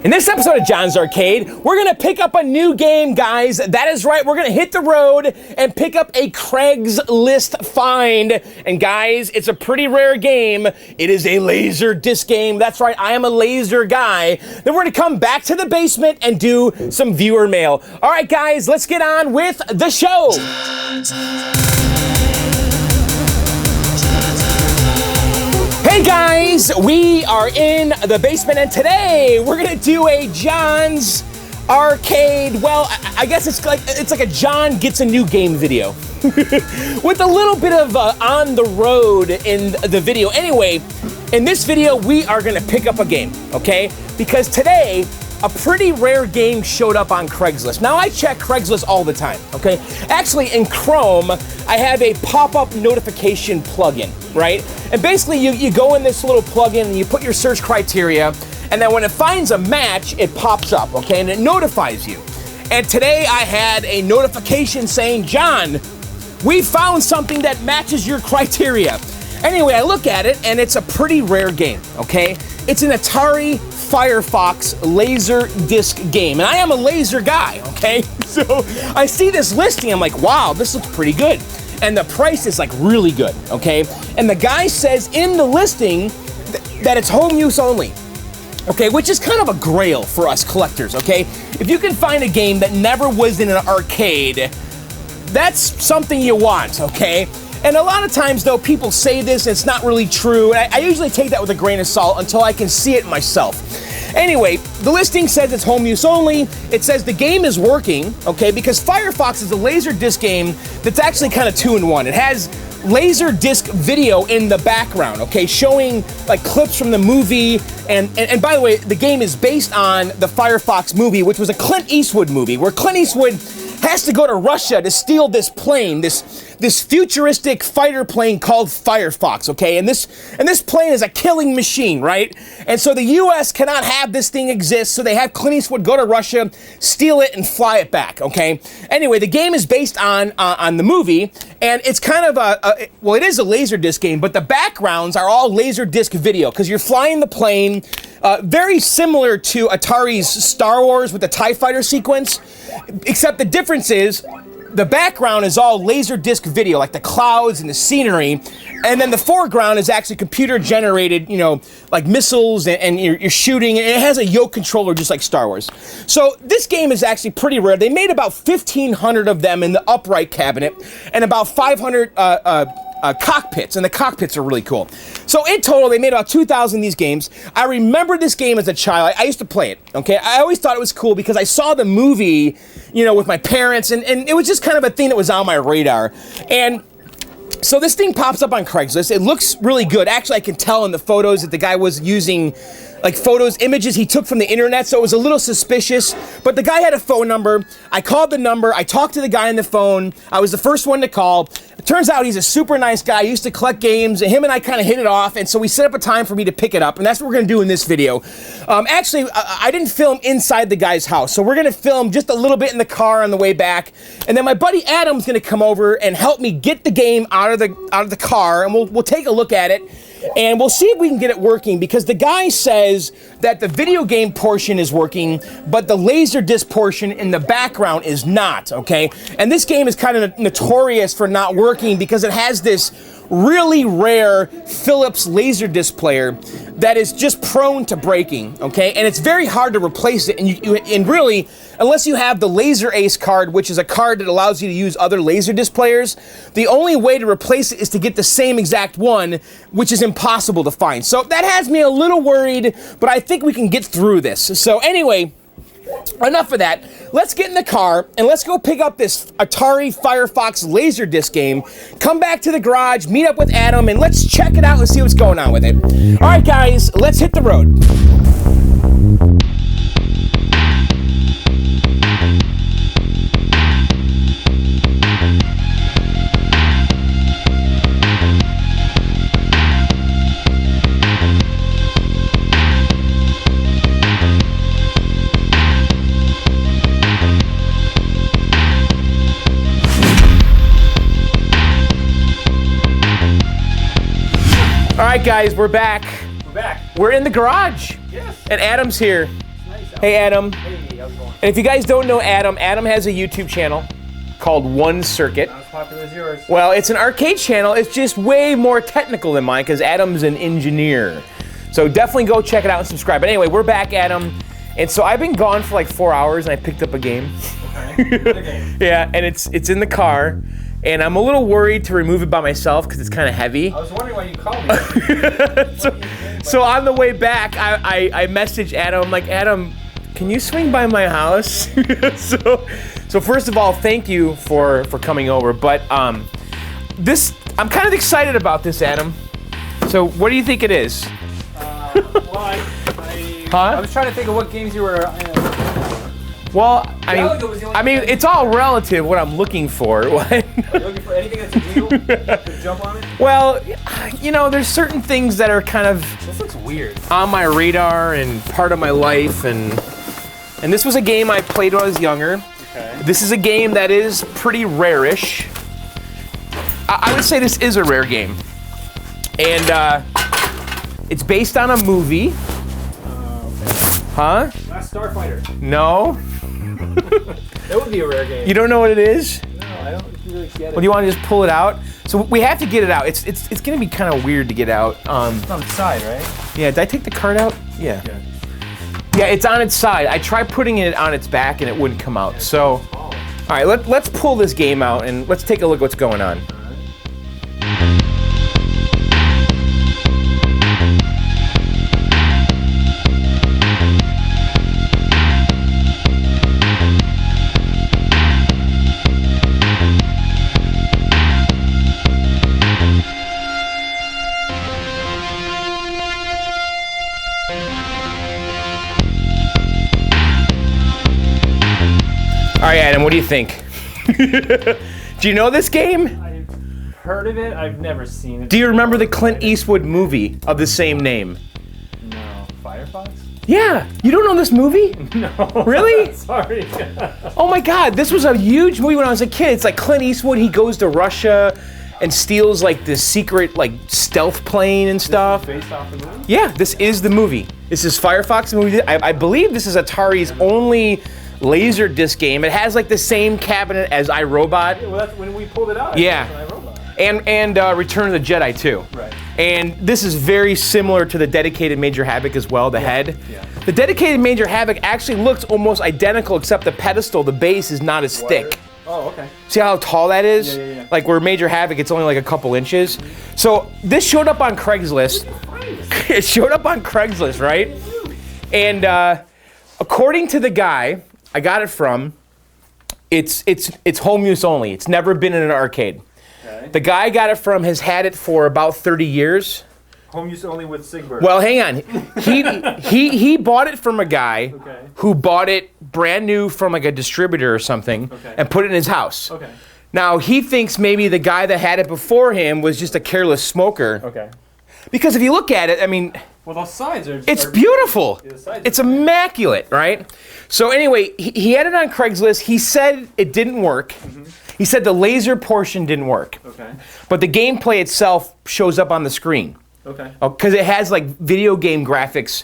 In this episode of John's Arcade, we're gonna pick up a new game, guys. That is right, we're gonna hit the road and pick up a Craigslist find. And guys, it's a pretty rare game. It is a Laserdisc game. That's right, I am a laser guy. Then we're gonna come back to the basement and do some viewer mail. All right, guys, let's get on with the show. Hey guys, we are in the basement and today we're gonna do a John's Arcade. Well, I guess it's like a John gets a new game video with a little bit of on the road in the video. Anyway, in this video we are gonna pick up a game, okay? Because today a pretty rare game showed up on Craigslist. Now, I check Craigslist all the time, okay? Actually, in Chrome, I have a pop-up notification plugin, right? And basically, you go in this little plugin and you put your search criteria, and then when it finds a match, it pops up, okay? And it notifies you. And today, I had a notification saying, John, we found something that matches your criteria. Anyway, I look at it, and it's a pretty rare game, okay? It's an Atari Firefox Laserdisc game, and I am a laser guy, okay? So I see this listing, I'm like, wow, this looks pretty good. And the price is like really good, okay? And the guy says in the listing that it's home use only, okay? Which is kind of a grail for us collectors, okay? If you can find a game that never was in an arcade, that's something you want, okay? And a lot of times, though, people say this, and it's not really true, and I usually take that with a grain of salt until I can see it myself. Anyway, the listing says it's home use only. It says the game is working, okay, because Firefox is a Laserdisc game that's actually kind of 2-in-1. It has Laserdisc video in the background, okay, showing like clips from the movie, and by the way, the game is based on the Firefox movie, which was a Clint Eastwood movie, where Clint Eastwood has to go to Russia to steal this plane, this futuristic fighter plane called Firefox, okay? And this plane is a killing machine, right? And so the US cannot have this thing exist, so they have Clint Eastwood go to Russia, steal it, and fly it back, okay? Anyway, the game is based on the movie, and it's kind of well, it is a Laserdisc game, but the backgrounds are all Laserdisc video, because you're flying the plane, very similar to Atari's Star Wars with the TIE Fighter sequence, except the difference is the background is all Laserdisc video, like the clouds and the scenery, and then the foreground is actually computer-generated, you know, like missiles, and you're shooting, and it has a yoke controller just like Star Wars. So this game is actually pretty rare. They made about 1,500 of them in the upright cabinet, and about 500 cockpits, and the cockpits are really cool. So in total, they made about 2,000 of these games. I remember this game as a child. I used to play it, okay? I always thought it was cool because I saw the movie, you know, with my parents, and it was just kind of a thing that was on my radar. And so this thing pops up on Craigslist. It looks really good. Actually, I can tell in the photos that the guy was using like images he took from the internet, so it was a little suspicious, but the guy had a phone number. I called the number, I talked to the guy on the phone, I was the first one to call. It turns out he's a super nice guy, he used to collect games, and him and I kind of hit it off, and so we set up a time for me to pick it up, and that's what we're gonna do in this video. Actually, I didn't film inside the guy's house, so we're gonna film just a little bit in the car on the way back, and then my buddy Adam's gonna come over and help me get the game out of the car, and we'll take a look at it. And we'll see if we can get it working, because the guy says that the video game portion is working, but the Laserdisc portion in the background is not, okay? And this game is kind of notorious for not working because it has this really rare Philips Laserdisc player that is just prone to breaking, okay? And it's very hard to replace it, and really, unless you have the Laser Ace card, which is a card that allows you to use other Laserdisc players, the only way to replace it is to get the same exact one, which is impossible to find. So that has me a little worried, but I think we can get through this. So anyway, enough of that. Let's get in the car and let's go pick up this Atari Firefox Laserdisc game, come back to the garage, meet up with Adam, and let's check it out and see what's going on with it. All right, guys, let's hit the road. All right, guys, we're back. We're in the garage. Yes. And Adam's here. Nice. Hey, Adam. Hey, how's it going? And if you guys don't know Adam, Adam has a YouTube channel called One Circuit. Not as popular as yours. Well, it's an arcade channel. It's just way more technical than mine because Adam's an engineer. So definitely go check it out and subscribe. But anyway, we're back, Adam. And so I've been gone for like 4 hours and I picked up a game. Okay. Yeah, and it's in the car. And I'm a little worried to remove it by myself because it's kind of heavy. I was wondering why you called me. So on the way back, I messaged Adam. I'm like, Adam, can you swing by my house? So first of all, thank you for coming over. But I'm kind of excited about this, Adam. So what do you think it is? I was trying to think of what games you were. Well, I mean, it's all relative what I'm looking for. Are you looking for anything that's illegal? To jump on it? Well, you know, there's certain things that are kind of This looks weird. on my radar and part of my life, and this was a game I played when I was younger. Okay. This is a game that is pretty rare-ish. I would say this is a rare game, and it's based on a movie. Huh? Last Starfighter. No. That would be a rare game. You don't know what it is? No, I don't really get it. Well, do you want to just pull it out? So we have to get it out. It's gonna be kind of weird to get out. It's on the side, right? Yeah. Did I take the card out? Yeah. Yeah, it's on its side. I tried putting it on its back and it wouldn't come out. So, all right, let's pull this game out and let's take a look at what's going on. All right, Adam, what do you think? Do you know this game? I've heard of it. I've never seen it. Do you remember the Clint Eastwood movie of the same name? No. Firefox? Yeah, you don't know this movie? No. Really? Sorry. Oh my God, this was a huge movie when I was a kid. It's like Clint Eastwood, he goes to Russia and steals like this secret like stealth plane and stuff. Based off the movie? Yeah, this is the movie. This is Firefox movie. I believe this is Atari's only Laserdisc game. It has like the same cabinet as iRobot. Yeah, well, that's when we pulled it out. Yeah. That's when I wrote about it. And Return of the Jedi too. Right. And this is very similar to the dedicated Major Havoc as well, the head. Yeah. The dedicated Major Havoc actually looks almost identical except the pedestal, the base is not as thick. Oh, okay. See how tall that is? Yeah. Like where Major Havoc, it's only like a couple inches. So this showed up on Craigslist. It showed up on Craigslist, right? And according to the guy I got it from, it's home use only. It's never been in an arcade. Okay. The guy I got it from has had it for about 30 years. Home use only with Sigbert. Well, hang on. He bought it from a guy who bought it brand new from like a distributor or something and put it in his house. Okay. Now, he thinks maybe the guy that had it before him was just a careless smoker. Okay. Because if you look at it, I mean, Well, those sides are. it's beautiful. Yeah, the sides It's are- immaculate, right? So anyway, he had it on Craigslist. He said it didn't work. He said the laser portion didn't work. Okay. But the gameplay itself shows up on the screen. Okay. Because it has like video game graphics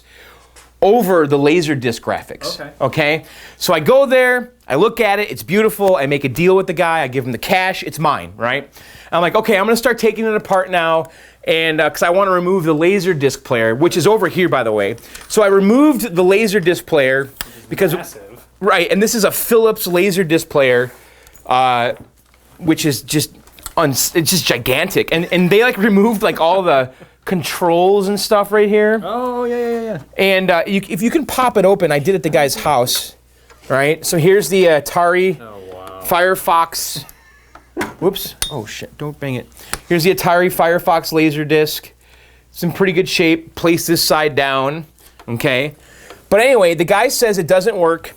over the Laserdisc graphics. Okay. So I go there, I look at it, it's beautiful, I make a deal with the guy, I give him the cash, it's mine, right? I'm like, okay, I'm gonna start taking it apart now, and because I want to remove the Laserdisc player, which is over here, by the way. So I removed the Laserdisc player because Massive. right, and this is a Philips Laserdisc player, which is just it's just gigantic, and they like removed like all the controls and stuff right here. Oh, yeah. And if you can pop it open, I did at the guy's house, right? So here's the Atari Firefox. Whoops. Oh, shit. Don't bang it. Here's the Atari Firefox Laserdisc. It's in pretty good shape. Place this side down, okay? But anyway, the guy says it doesn't work.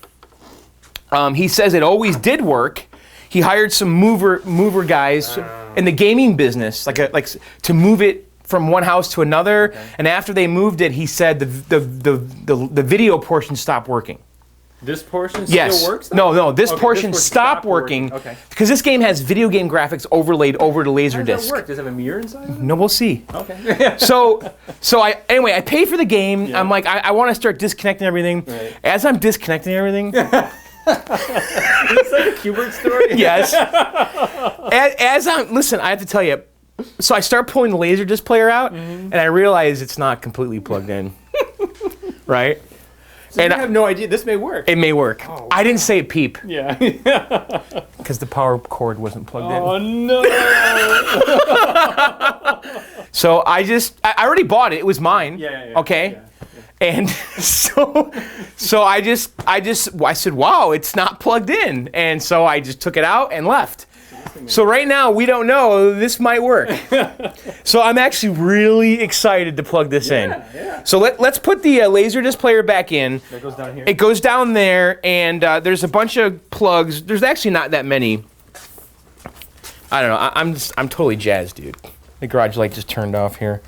He says it always did work. He hired some mover guys in the gaming business, like to move it from one house to another, and after they moved it, he said the video portion stopped working. This portion Yes. still works? No. This Okay, portion stopped working. Okay. Because this game has video game graphics overlaid over the How does that Laserdisc. work? Does it have a mirror inside of it? No, we'll see. Okay. So I paid for the game. Yeah. I'm like, I want to start disconnecting everything. Right. As I'm disconnecting everything, Is this like a Kubert story? yes. Listen, I have to tell you. So I start pulling the Laserdisc player out, and I realize it's not completely plugged in. Right? So And you have no idea. This may work. It may work. Oh, I didn't say it peep Yeah. because the power cord wasn't plugged in. Oh no. So I already bought it. It was mine. Yeah. Okay. Yeah. And so I said, wow, it's not plugged in. And so I just took it out and left. So right now, we don't know. This might work. So I'm actually really excited to plug this in. Yeah. So let's put the Laserdisc player back in. That goes down here. It goes down there, and there's a bunch of plugs. There's actually not that many. I don't know. I'm totally jazzed, dude. The garage light just turned off here.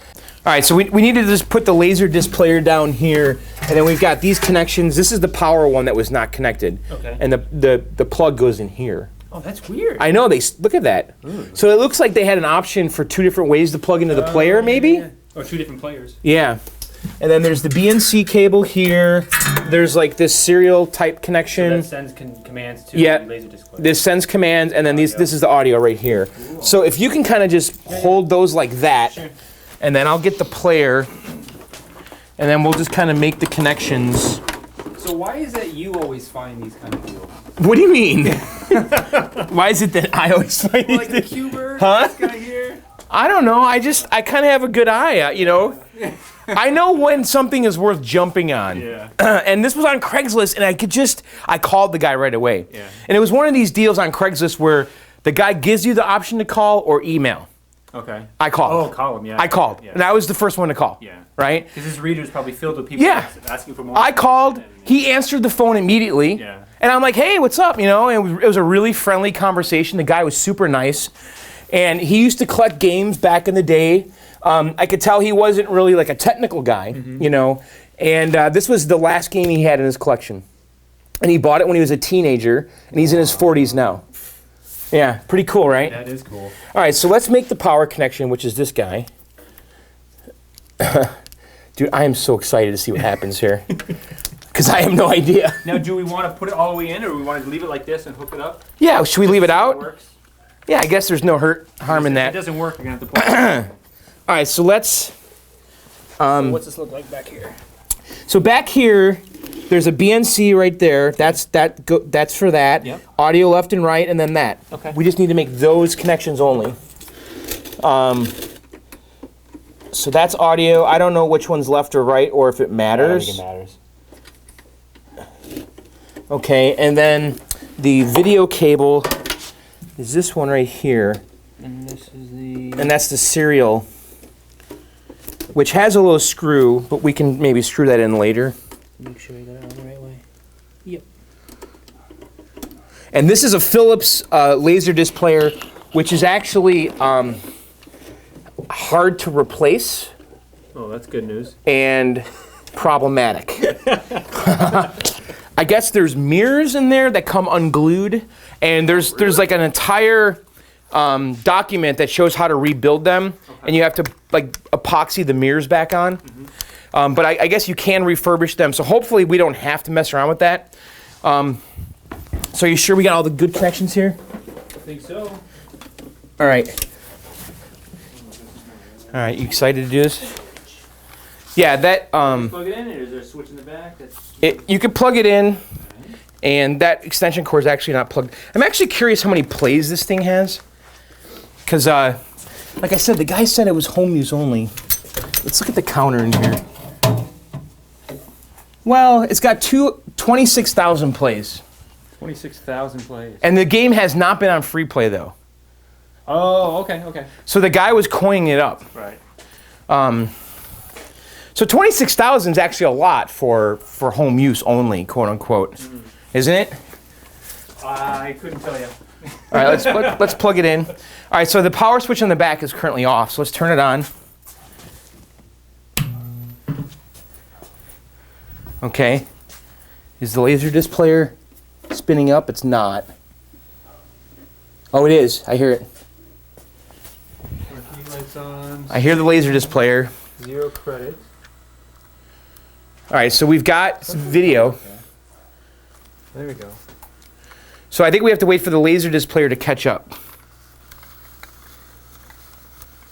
All right, so we need to just put the Laserdisc player down here, and then we've got these connections. This is the power one that was not connected. Okay. And the plug goes in here. Oh, that's weird. I know, look at that. So it looks like they had an option for 2 different ways to plug into the player, maybe? Yeah. Or 2 different players. Yeah. And then there's the BNC cable here. There's like this serial type connection. So that sends commands to Yeah. the Laserdisc player. This sends commands, and then this is the audio right here. So if you can kind of just hold those like that, Sure. and then I'll get the player, and then we'll just kind of make the connections. So why is it you always find these kind of deals? What do you mean? Why is it that I always find Like the these? Kubert, Huh? this guy here. I don't know. I kind of have a good eye, you know. I know when something is worth jumping on. Yeah. And this was on Craigslist, and I called the guy right away. Yeah. And it was one of these deals on Craigslist where the guy gives you the option to call or email. Okay. I called. Oh, call him, yeah. I called. Yeah. And I was the first one to call. Yeah. Right? Because his reader's probably filled with people Yeah. asking for more. I called. information and- He answered the phone immediately. Yeah. And I'm like, hey, what's up? You know, and it was a really friendly conversation. The guy was super nice. And he used to collect games back in the day. I could tell he wasn't really like a technical guy, you know. And this was the last game he had in his collection. And he bought it when he was a teenager, and he's in his 40s now. Yeah, pretty cool, right? That is cool. All right, so let's make the power connection, which is this guy. Dude, I am so excited to see what happens here. Because I have no idea. Now, do we want to put it all the way in, or do we want to leave it like this and hook it up? Yeah, should we leave it It out? works. Yeah, I guess there's no harm in If it that. doesn't work, you're going to have to plug it. All right, so let's... What's this look like back here? So back here, there's a BNC right there. That's for that. Yep. Audio left and right, and then that. Okay. We just need to make those connections only. So that's audio. I don't know which one's left or right, or if it matters. I don't think it matters. Okay, and then the video cable is this one right here, And this is the... and that's the serial, which has a little screw, but we can maybe screw that in later. Make sure you got it on the right way. Yep. And this is a Philips Laserdisc player, which is actually hard to replace Oh, that's good news. and problematic. I guess there's mirrors in there that come unglued, and there's like an entire document that shows how to rebuild them, and you have to like epoxy the mirrors back on. But I guess you can refurbish them, so hopefully we don't have to mess around with that. So you sure we got all the good connections here? I think so. All right. All right, you excited to do this? Yeah, that Plug it in, or is there a switch in the back? you could plug it in, and that extension cord is actually not plugged. I'm actually curious how many plays this thing has, because like I said, the guy said it was home use only. Let's look at the counter in here. Well, it's got 26,000 plays, 26,000 plays. and the game has not been on free play though. Oh, okay. So the guy was coining it up. Right. So 26,000 is actually a lot for home use only, quote unquote, isn't it? I couldn't tell you. All right, let's plug it in. All right, so the power switch on the back is currently off, so let's turn it on. Okay. Is the Laserdisc player spinning up? It's not. Oh, it is. I hear it. Lights on. I hear the Laserdisc player. 0 credits. All right, so we've got some video. Okay. There we go. So I think we have to wait for the Laserdisc player to catch up.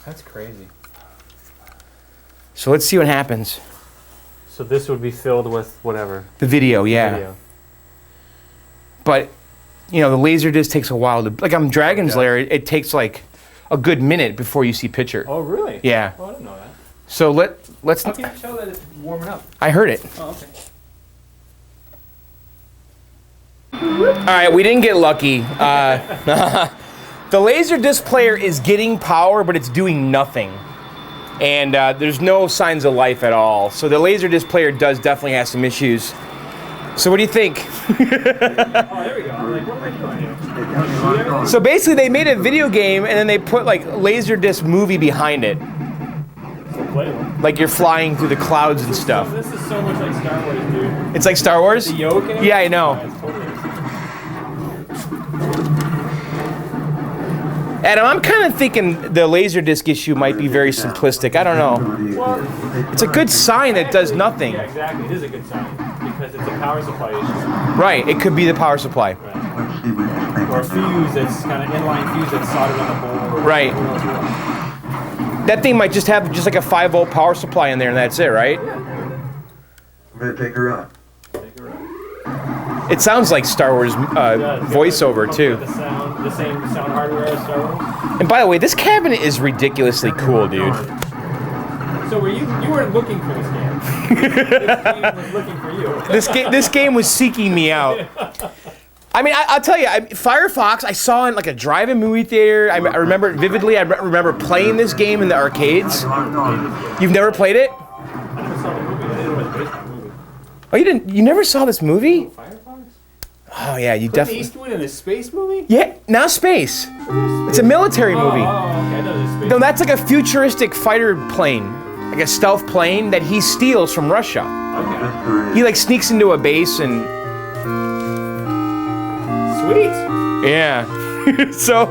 That's crazy. So let's see what happens. So this would be filled with whatever. The video, yeah. Video. But, you know, the Laserdisc takes a while to... Like on Dragon's Lair, it takes like a good minute before you see picture. Oh, really? Yeah. Oh, I didn't know that. So let's... How can you tell that it's warming up? I heard it. Oh, okay. All right, we didn't get lucky. The Laserdisc player is getting power, but it's doing nothing. And there's no signs of life at all. So the Laserdisc player does definitely have some issues. So what do you think? Oh, there we go. I'm like, what am I doing here? So basically they made a video game and then they put like Laserdisc movie behind it. Playable. Like you're flying through the clouds and stuff. This is so much like Star Wars, dude. It's like Star Wars? The yoke in it? Yeah, I know. Yeah, it's totally Adam, I'm kind of thinking the Laserdisc issue might be very simplistic. I don't know. well, It's a good sign that does nothing. yeah, exactly. It is a good sign because it's a power supply issue. Right, it could be the power supply. Right. Or a fuse that's kind of inline fuse that's soldered on the board. Right. That thing might just have just like a 5-volt power supply in there and that's it, right? I'm gonna take her up. It sounds like Star Wars voiceover too. The same sound hardware as Star Wars. And by the way, this cabinet is ridiculously cool, dude. So were you weren't looking for this game. This game was looking for you. This game was seeking me out. I mean, I'll tell you, Firefox, I saw in like a drive-in movie theater. I remember it vividly. I remember playing this game in the arcades. You've never played it? I never saw the movie. I didn't know it was based on the movie. Oh, you didn't? You never saw this movie? Firefox? Oh yeah, you Clint definitely. Eastwood in a space movie? Yeah, now space. It's a military movie. Oh, okay. I know this space. No, that's like a futuristic fighter plane, like a stealth plane that he steals from Russia. Okay. He like sneaks into a base and Sweet. yeah. so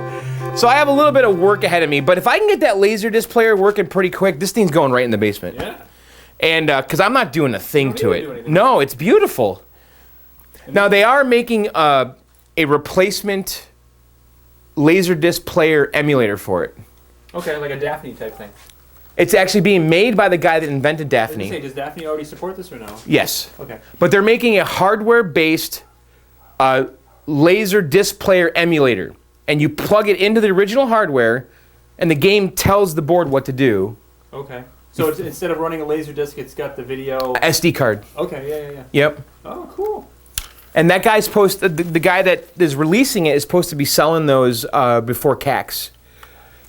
I have a little bit of work ahead of me, but if I can get that Laserdisc player working pretty quick, this thing's going right in the basement. Yeah. And because I'm not doing a thing to don't it. do anything. No, it's beautiful. Now they are making a replacement Laserdisc player emulator for it. Okay, like a Daphne type thing. It's actually being made by the guy that invented I was gonna say, Daphne. does Daphne already support this or no? Yes. Okay. But they're making a hardware-based Laserdisc player emulator. And you plug it into the original hardware, and the game tells the board what to do. Okay. So it's, instead of running a Laserdisc, it's got the video. SD card. Okay, yeah. Yep. Oh, cool. And that guy's supposed to, the guy that is releasing it is supposed to be selling those before CAX.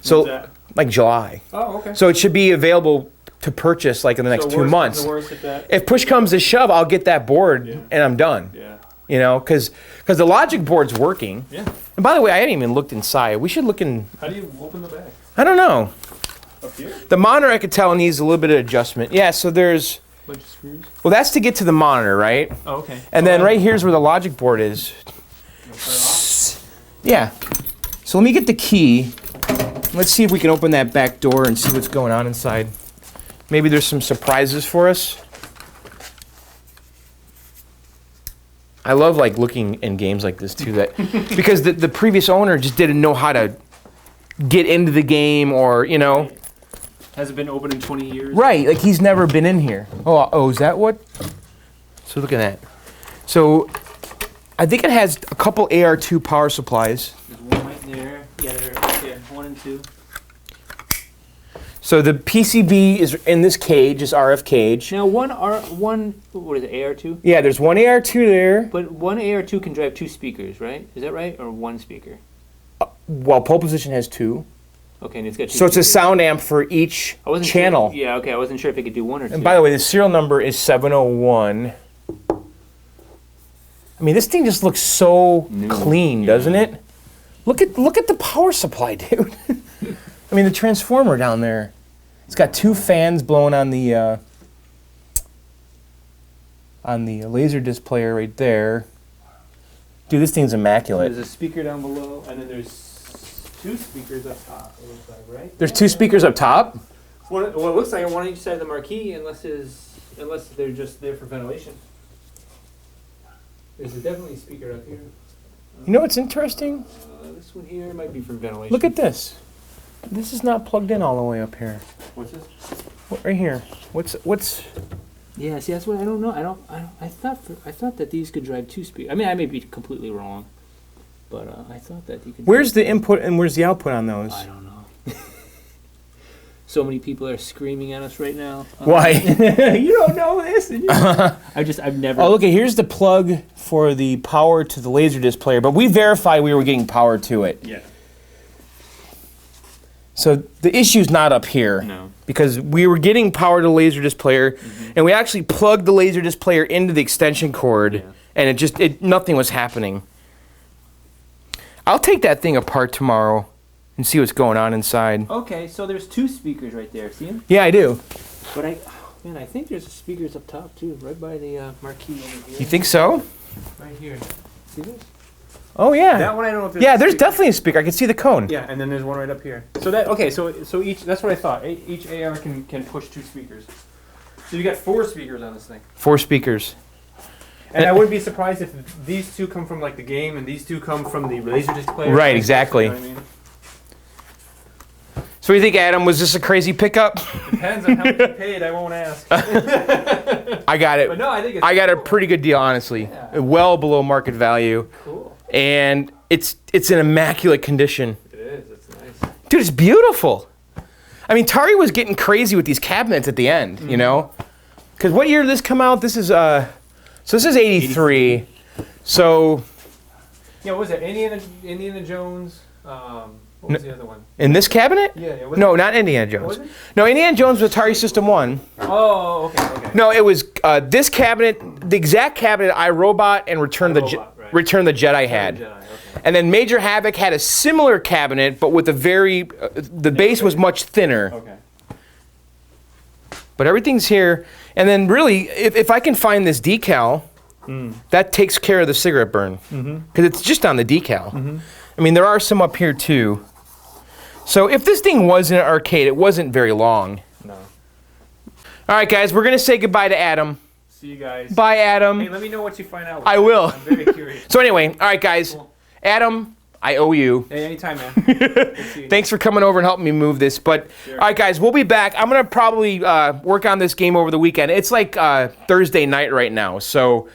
So, When's that? like July. Oh, okay. So it should be available to purchase like in the next So 2 worst months. comes to worst at that. If push comes to shove, I'll get that board Yeah. and I'm done. Yeah. You know, because the logic board's working. Yeah. And by the way, I hadn't even looked inside. We should look in. How do you open the bag? I don't know. Up here? The monitor I could tell needs a little bit of adjustment. Yeah, so there's. Bunch of screws. Well, that's to get to the monitor, right? Oh, okay. And then right here's where the logic board is. Yeah. So let me get the key. Let's see if we can open that back door and see what's going on inside. Maybe there's some surprises for us. I love like looking in games like this too, that because the previous owner just didn't know how to get into the game, or you know. Has it been open in 20 years? Right, like he's never been in here. Oh, is that what? So look at that. So I think it has a couple AR2 power supplies. There's one right there. Yeah, there. 1 and 2. So the PCB is in this cage, this RF cage. Now what is it, AR2? Yeah, there's one AR2 there. But one AR2 can drive 2 speakers, right? Is that right? Or 1 speaker? Well, pole position has 2. Okay, and it's got 2 So it's a speakers. sound amp for each I wasn't channel. Sure. Yeah, okay, I wasn't sure if it could do 1 or 2. And by the way, the serial number is 701. I mean, this thing just looks so clean, doesn't it? Look at the power supply, dude. I mean, the transformer down there. It's got 2 fans blowing on the on the Laserdisc player right there. Dude, this thing's immaculate. There's a speaker down below, and then there's 2 speakers up top. It looks like, right? There's 2 speakers up top? Well, it looks like on one each side of the marquee, unless they're just there for ventilation. There's definitely a speaker up here. You know what's interesting? This one here might be for ventilation. Look at this. This is not plugged in all the way up here. What's this? Right here. What's? Yeah, see, that's what I don't know. I thought that these could drive 2 speakers. I mean, I may be completely wrong, but I thought that you could. Where's the input and where's the output on those? I don't know. So many people are screaming at us right now. Why? You don't know this. I've never. Oh, look, here's the plug for the power to the Laserdisc player, but we verified we were getting power to it. Yeah. So the issue's not up here. No. Because we were getting power to the Laserdisc player, and we actually plugged the Laserdisc player into the extension cord, and nothing was happening. I'll take that thing apart tomorrow and see what's going on inside. Okay, so there's 2 speakers right there. See them? Yeah, I do. But I think there's speakers up top too, right by the marquee over here. You think so? Right here. See this? Oh yeah. That one I don't know if there's. Yeah, there's definitely a speaker. I can see the cone. Yeah, and then there's one right up here. So each, that's what I thought. Each AR can push 2 speakers. So you got 4 speakers on this thing. 4 speakers. And I wouldn't be surprised if these 2 come from like the game and these 2 come from the Laserdisc player. Right, exactly. You know what I mean? So what do you think, Adam? Was this a crazy pickup? Depends on how much you paid. I won't ask. I got it. But no, I think it's I got cool. a pretty good deal, honestly. Yeah. Well below market value. Cool. And it's in immaculate condition. It is. It's nice. Dude, it's beautiful. I mean, Atari was getting crazy with these cabinets at the end, you know? Because what year did this come out? This is, so this is 83. So. Yeah, what was it? Indiana Jones. What was the other one? In this cabinet? Yeah. No, not Indiana Jones. Was it? No, Indiana Jones was Atari System 1. Oh, okay. No, it was this cabinet, the exact cabinet iRobot and Return the Jedi had. Okay. And then Major Havoc had a similar cabinet, but with a very, the base was much thinner. Okay. But everything's here. And then really, if I can find this decal, that takes care of the cigarette burn. Because it's just on the decal. I mean, there are some up here too. So if this thing was in an arcade, it wasn't very long. No. All right, guys, we're going to say goodbye to Adam. See you guys. Bye, Adam. Hey, let me know what you find out. I will. I'm very curious. So anyway, all right, guys. Cool. Adam, I owe you. Hey, anytime, man. Good to see you. Thanks for coming over and helping me move this. But, Sure. all right, guys, we'll be back. I'm going to probably work on this game over the weekend. It's like Thursday night right now. So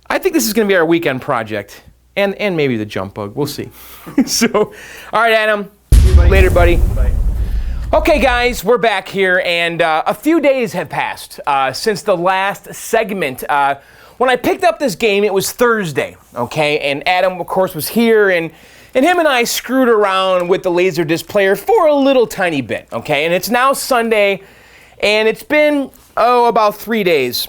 I think this is going to be our weekend project. And maybe the jump bug. We'll see. So, all right, Adam. See you, buddy. Later, buddy. Bye. Okay, guys, we're back here, and a few days have passed since the last segment. When I picked up this game, it was Thursday, okay? And Adam, of course, was here, and him and I screwed around with the Laserdisc player for a little tiny bit, okay? And it's now Sunday, and it's been, about 3 days.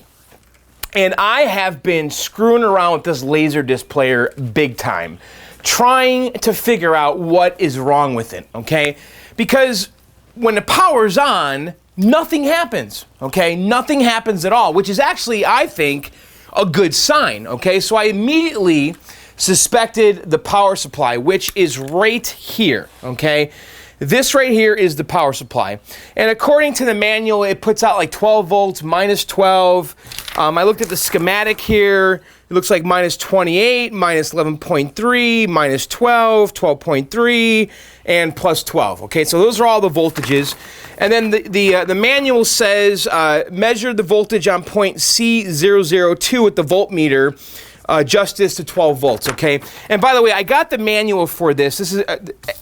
And I have been screwing around with this Laserdisc player big time, trying to figure out what is wrong with it, okay? Because when the power's on, nothing happens, okay? Nothing happens at all, which is actually, I think, a good sign, okay? So I immediately suspected the power supply, which is right here, okay? This right here is the power supply. And according to the manual, it puts out like 12 volts, minus 12. I looked at the schematic here. It looks like minus 28, minus 11.3, minus 12, 12.3, and plus 12. Okay, so those are all the voltages. And then the manual says measure the voltage on point C002 with the voltmeter. Adjust this to 12 volts, okay? And by the way, I got the manual for this. This is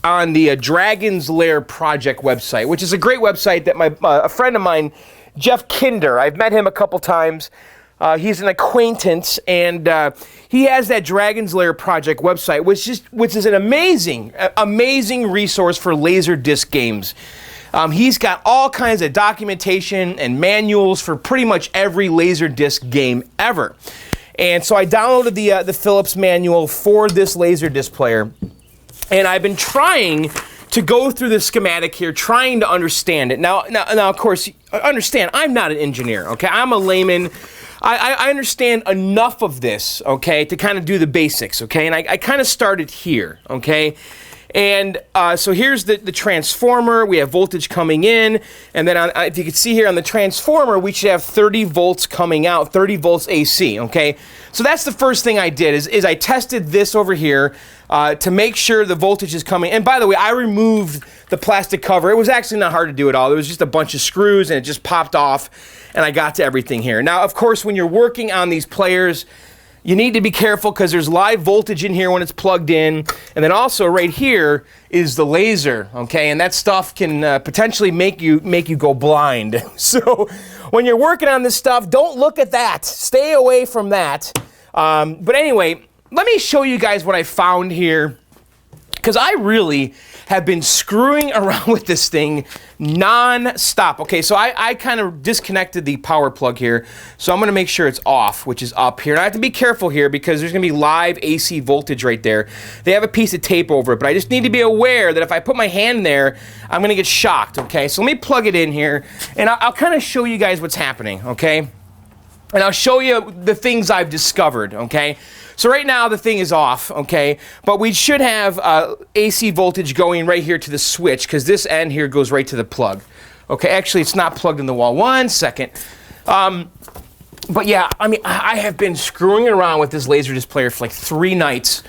on the Dragon's Lair Project website, which is a great website that a friend of mine, Jeff Kinder, I've met him a couple times. He's an acquaintance, and he has that Dragon's Lair Project website, which is an amazing resource for Laserdisc games. He's got all kinds of documentation and manuals for pretty much every Laserdisc game ever. And so I downloaded the Philips manual for this Laserdisc player, and I've been trying to go through the schematic here, trying to understand it. Now, of course, understand, I'm not an engineer, okay? I'm a layman. I understand enough of this, okay, to kind of do the basics, okay? And I kind of started here, okay? And so here's the transformer. We have voltage coming in. And then if you can see here on the transformer, we should have 30 volts coming out, 30 volts AC, okay? So that's the first thing I did is I tested this over here to make sure the voltage is coming. And by the way, I removed the plastic cover. It was actually not hard to do at all. There was just a bunch of screws and it just popped off and I got to everything here. Now, of course, when you're working on these players, you need to be careful because there's live voltage in here when it's plugged in. And then also right here is the laser, okay? And that stuff can potentially make you go blind. So when you're working on this stuff, don't look at that. Stay away from that. But anyway, let me show you guys what I found here, because I really have been screwing around with this thing non-stop. Okay, so I kind of disconnected the power plug here, so I'm going to make sure it's off, which is up here. And I have to be careful here because there's going to be live AC voltage right there. They have a piece of tape over it, but I just need to be aware that if I put my hand there, I'm going to get shocked, okay? So let me plug it in here, and I'll kind of show you guys what's happening, okay? And I'll show you the things I've discovered, okay? So right now the thing is off, okay? But we should have AC voltage going right here to the switch because this end here goes right to the plug. Okay, actually it's not plugged in the wall. 1 second. But yeah, I mean, I have been screwing around with this Laserdisc player for like 3 nights.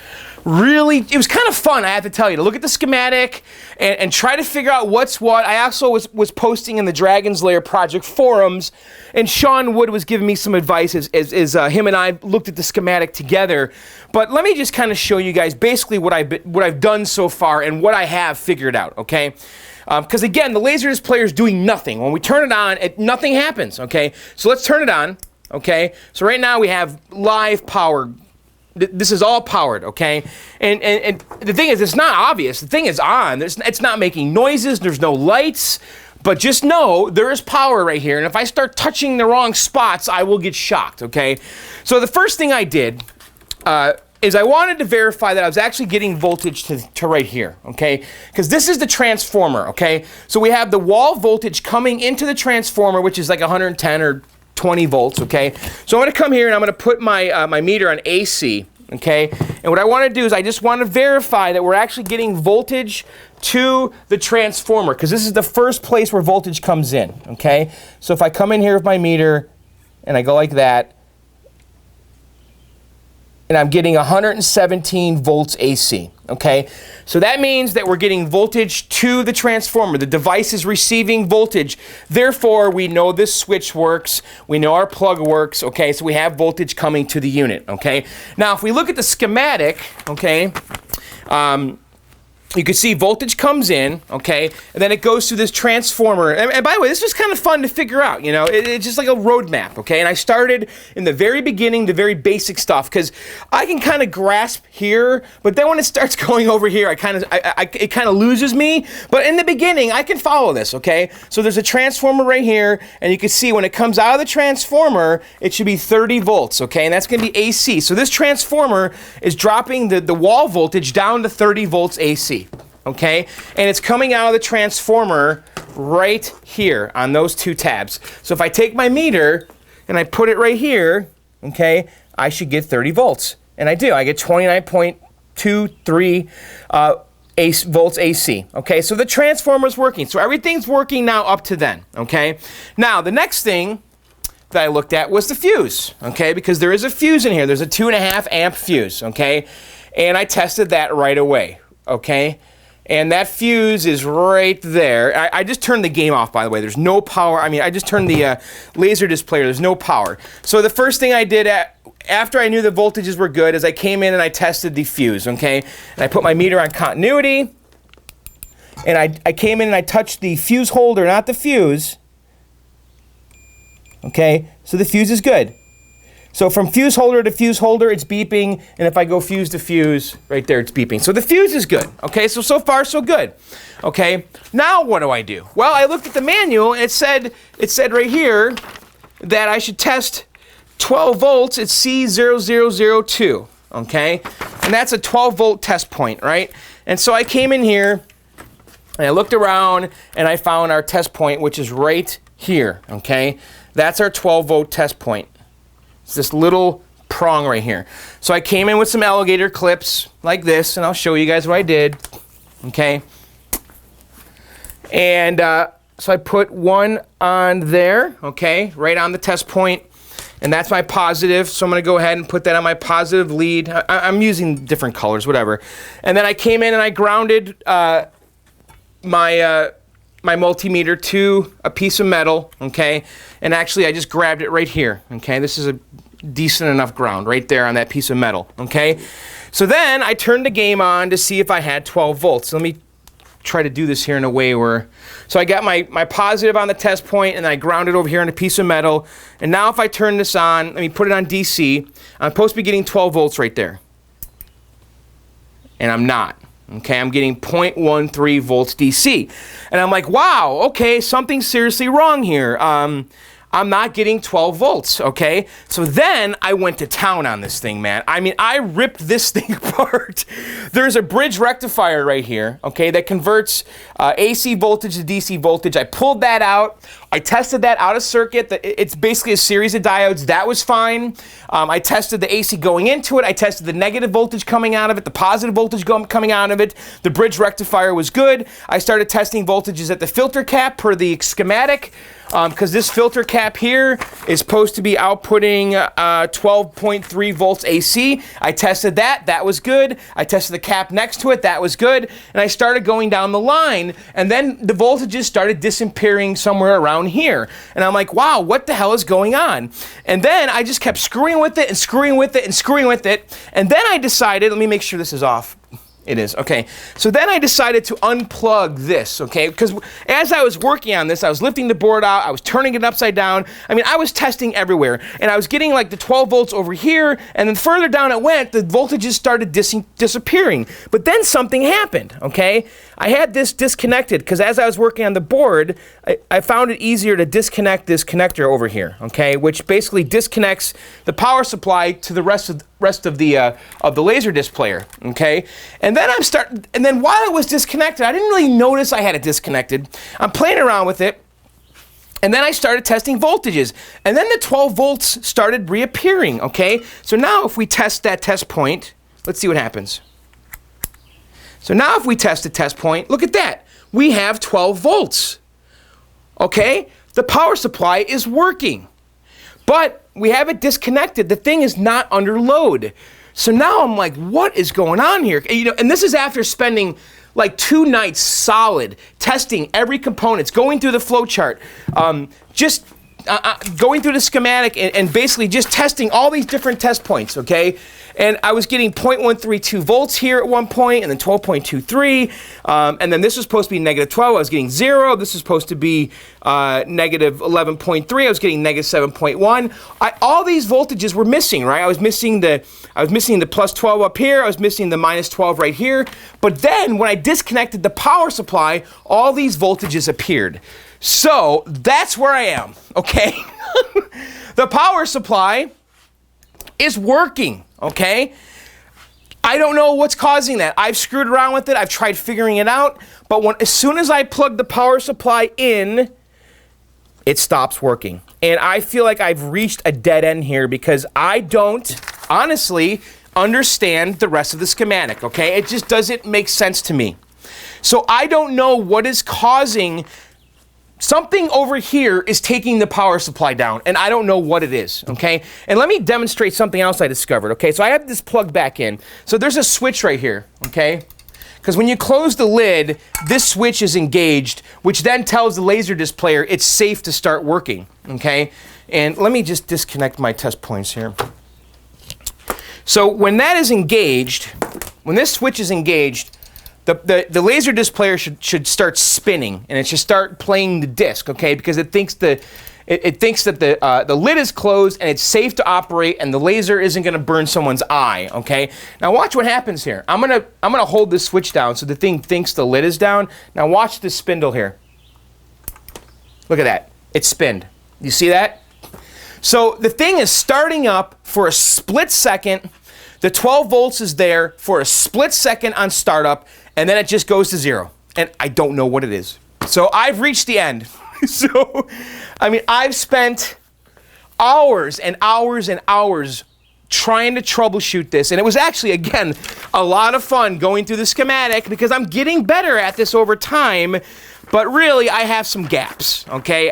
Really, it was kind of fun, I have to tell you, to look at the schematic and try to figure out what's what. I also was posting in the Dragon's Lair project forums, and Sean Wood was giving me some advice as him and I looked at the schematic together. But let me just kind of show you guys basically what I've done so far and what I have figured out, okay? Because again, the Laserdisc player is doing nothing. When we turn it on, nothing happens, okay? So let's turn it on, okay? So right now we have live power. This is all powered, okay? And the thing is, it's not obvious. The thing is on. It's not making noises. There's no lights. But just know there is power right here. And if I start touching the wrong spots, I will get shocked, okay? So the first thing I did is I wanted to verify that I was actually getting voltage to right here, okay? Because this is the transformer, okay? So we have the wall voltage coming into the transformer, which is like 110 or 20 volts, okay? So I'm going to come here and I'm going to put my my meter on AC, okay? And what I want to do is I just want to verify that we're actually getting voltage to the transformer, because this is the first place where voltage comes in, okay? So if I come in here with my meter and I go like that, and I'm getting 117 volts AC, okay? So that means that we're getting voltage to the transformer. The device is receiving voltage. Therefore, we know this switch works. We know our plug works, okay? So we have voltage coming to the unit, okay? Now, if we look at the schematic, okay, you can see voltage comes in, okay, and then it goes through this transformer. And by the way, this was kind of fun to figure out, you know. It's just like a roadmap, okay? And I started in the very beginning, the very basic stuff, because I can kind of grasp here, but then when it starts going over here, it kind of loses me. But in the beginning, I can follow this, okay? So there's a transformer right here, and you can see when it comes out of the transformer, it should be 30 volts, okay? And that's going to be AC. So this transformer is dropping the wall voltage down to 30 volts AC. Okay, and it's coming out of the transformer right here on those 2 tabs. So if I take my meter and I put it right here, okay, I should get 30 volts. And I do. I get 29.23 volts AC. Okay, so the transformer's working. So everything's working now up to then. Okay, now the next thing that I looked at was the fuse. Okay, because there is a fuse in here. There's a 2.5 amp fuse. Okay, and I tested that right away. Okay. And that fuse is right there. I just turned the game off, by the way. There's no power. I mean, I just turned the Laserdisc player. There's no power. So the first thing I did after I knew the voltages were good is I came in and I tested the fuse, okay? And I put my meter on continuity. And I came in and I touched the fuse holder, not the fuse. Okay? So the fuse is good. So from fuse holder to fuse holder, it's beeping, and if I go fuse to fuse, right there, it's beeping. So the fuse is good, okay? So far, so good, okay? Now what do I do? Well, I looked at the manual, and it said right here that I should test 12 volts at C0002, okay? And that's a 12-volt test point, right? And so I came in here, and I looked around, and I found our test point, which is right here, okay? That's our 12-volt test point. It's this little prong right here. So I came in with some alligator clips like this, and I'll show you guys what I did. Okay. And so I put one on there, okay, right on the test point. And that's my positive, so I'm going to go ahead and put that on my positive lead. I'm using different colors, whatever. And then I came in and I grounded my multimeter to a piece of metal, okay? And actually, I just grabbed it right here, okay? This is a decent enough ground right there on that piece of metal, okay? So then I turned the game on to see if I had 12 volts. Let me try to do this here in a way where, so I got my positive on the test point, and then I ground it over here on a piece of metal. And now if I turn this on, let me put it on DC, I'm supposed to be getting 12 volts right there. And I'm not. Okay, I'm getting 0.13 volts DC. And I'm like, wow, okay, something's seriously wrong here. I'm not getting 12 volts, okay? So then I went to town on this thing, man. I mean, I ripped this thing apart. There's a bridge rectifier right here, okay, that converts AC voltage to DC voltage. I pulled that out. I tested that out of circuit. It's basically a series of diodes. That was fine. I tested the AC going into it. I tested the negative voltage coming out of it, the positive voltage coming out of it. The bridge rectifier was good. I started testing voltages at the filter cap per the schematic, because this filter cap here is supposed to be outputting 12.3 volts AC. I tested that. That was good. I tested the cap next to it. That was good. And I started going down the line, and then the voltages started disappearing somewhere around here. And I'm like, wow, what the hell is going on? And then I just kept screwing with it and screwing with it and screwing with it. And then I decided, let me make sure this is off. It is, okay. So then I decided to unplug this, okay? Because as I was working on this, I was lifting the board out, I was turning it upside down. I mean, I was testing everywhere. And I was getting like the 12 volts over here, and then further down it went, the voltages started disappearing. But then something happened, okay? I had this disconnected, because as I was working on the board, I found it easier to disconnect this connector over here, okay? Which basically disconnects the power supply to the rest of the Laserdisc player, okay? And then while it was disconnected, I didn't really notice I had it disconnected. I'm playing around with it, and then I started testing voltages. And then the 12 volts started reappearing, okay? So now if we test that test point, let's see what happens. So now if we test the test point, look at that. We have 12 volts, okay? The power supply is working. But we have it disconnected. The thing is not under load. So now I'm like, what is going on here? You know, and this is after spending like 2 nights solid testing every component, going through the flow chart, just going through the schematic and basically just testing all these different test points, okay? And I was getting 0.132 volts here at one point, and then 12.23, and then this was supposed to be negative 12. I was getting 0. This is supposed to be negative 11.3. I was getting negative 7.1. All these voltages were missing, right? I was missing the plus 12 up here. I was missing the minus 12 right here. But then when I disconnected the power supply, all these voltages appeared. So that's where I am, okay? The power supply is working, okay? I don't know what's causing that. I've screwed around with it. I've tried figuring it out. But as soon as I plug the power supply in, it stops working. And I feel like I've reached a dead end here because I don't, honestly, understand the rest of the schematic, okay? It just doesn't make sense to me. So I don't know what is causing. Something over here is taking the power supply down, and I don't know what it is, okay? And let me demonstrate something else I discovered, okay? So I have this plugged back in. So there's a switch right here, okay? Because when you close the lid, this switch is engaged, which then tells the Laserdisc player it's safe to start working, okay? And let me just disconnect my test points here. So when that is engaged, when this switch is engaged, the Laserdisc player should start spinning, and it should start playing the disc, okay? Because it thinks that the lid is closed and it's safe to operate, and the laser isn't going to burn someone's eye, okay? Now watch what happens here. I'm gonna hold this switch down so the thing thinks the lid is down. Now watch this spindle here. Look at that. It spinned. You see that? So the thing is starting up for a split second. The 12 volts is there for a split second on startup, and then it just goes to 0. And I don't know what it is. So I've reached the end. So, I mean, I've spent hours and hours and hours trying to troubleshoot this. And it was actually, again, a lot of fun going through the schematic because I'm getting better at this over time. But really, I have some gaps, okay?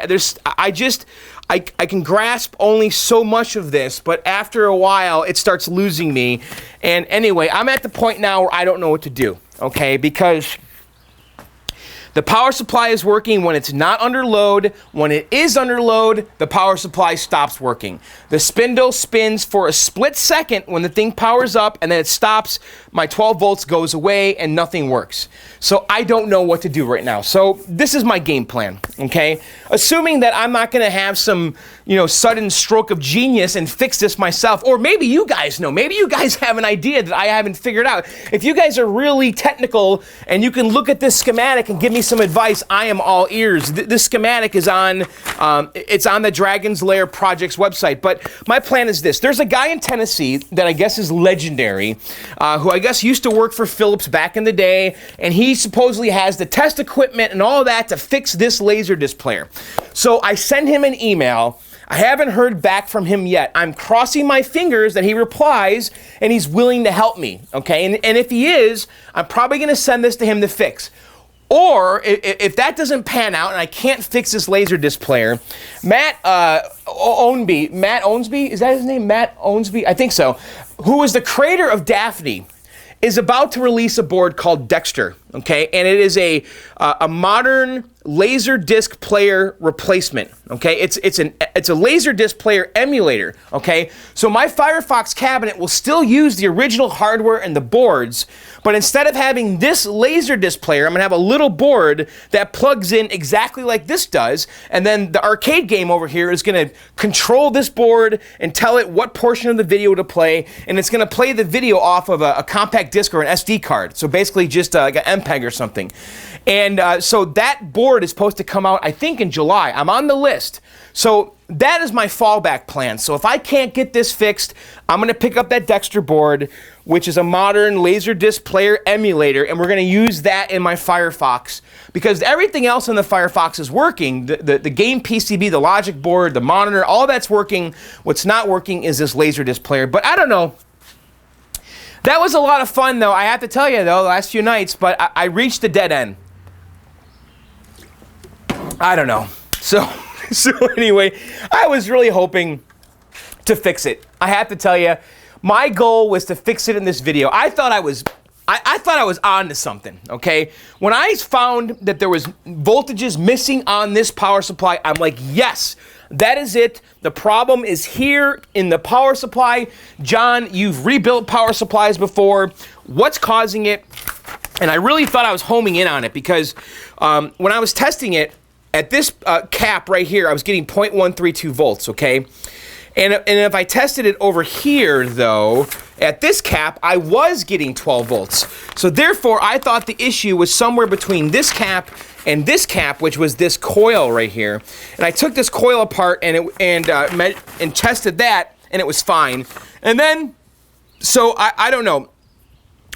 I can grasp only so much of this, but after a while, it starts losing me. And anyway, I'm at the point now where I don't know what to do, okay? Because the power supply is working when it's not under load. When it is under load, the power supply stops working. The spindle spins for a split second when the thing powers up, and then it stops. My 12 volts goes away, and nothing works. So I don't know what to do right now. So this is my game plan, okay? Assuming that I'm not going to have some, sudden stroke of genius and fix this myself. Or maybe you guys know. Maybe you guys have an idea that I haven't figured out. If you guys are really technical and you can look at this schematic and give me some advice, I am all ears. This schematic is on, it's on the Dragon's Lair Project's website. But my plan is this. There's a guy in Tennessee that I guess is legendary, who I guess used to work for Philips back in the day, and he supposedly has the test equipment and all that to fix this Laserdisc player. So I send him an email. I haven't heard back from him yet. I'm crossing my fingers that he replies and he's willing to help me, okay? And if he is, I'm probably going to send this to him to fix. Or if that doesn't pan out and I can't fix this Laserdisc player, Matt Ownsby, is that his name? Matt Ownsby? I think so. Who is the creator of Daphne, is about to release a board called Dexter, okay? And it is a modern Laserdisc player replacement, okay? It's a Laserdisc player emulator, okay? So my Firefox cabinet will still use the original hardware and the boards, but instead of having this Laserdisc player, I'm gonna have a little board that plugs in exactly like this does, and then the arcade game over here is gonna control this board and tell it what portion of the video to play, and it's gonna play the video off of a compact disc or an SD card. So basically just like an MPEG or something. And so that board is supposed to come out, I think, in July. I'm on the list. So that is my fallback plan. So if I can't get this fixed, I'm going to pick up that Dexter board, which is a modern Laserdisc player emulator, and we're going to use that in my Firefox. Because everything else in the Firefox is working. The game PCB, the logic board, the monitor, all that's working. What's not working is this Laserdisc player. But I don't know. That was a lot of fun, though. I have to tell you, though, the last few nights, but I reached a dead end. I don't know. So anyway, I was really hoping to fix it. I have to tell you, my goal was to fix it in this video. I thought I was on to something, okay? When I found that there was voltages missing on this power supply, I'm like, yes, that is it. The problem is here in the power supply. John, you've rebuilt power supplies before. What's causing it? And I really thought I was homing in on it because when I was testing it, at this cap right here, I was getting 0.132 volts, okay? And if I tested it over here, though, at this cap, I was getting 12 volts. So therefore, I thought the issue was somewhere between this cap and this cap, which was this coil right here. And I took this coil apart and tested that, and it was fine. And then, so I don't know.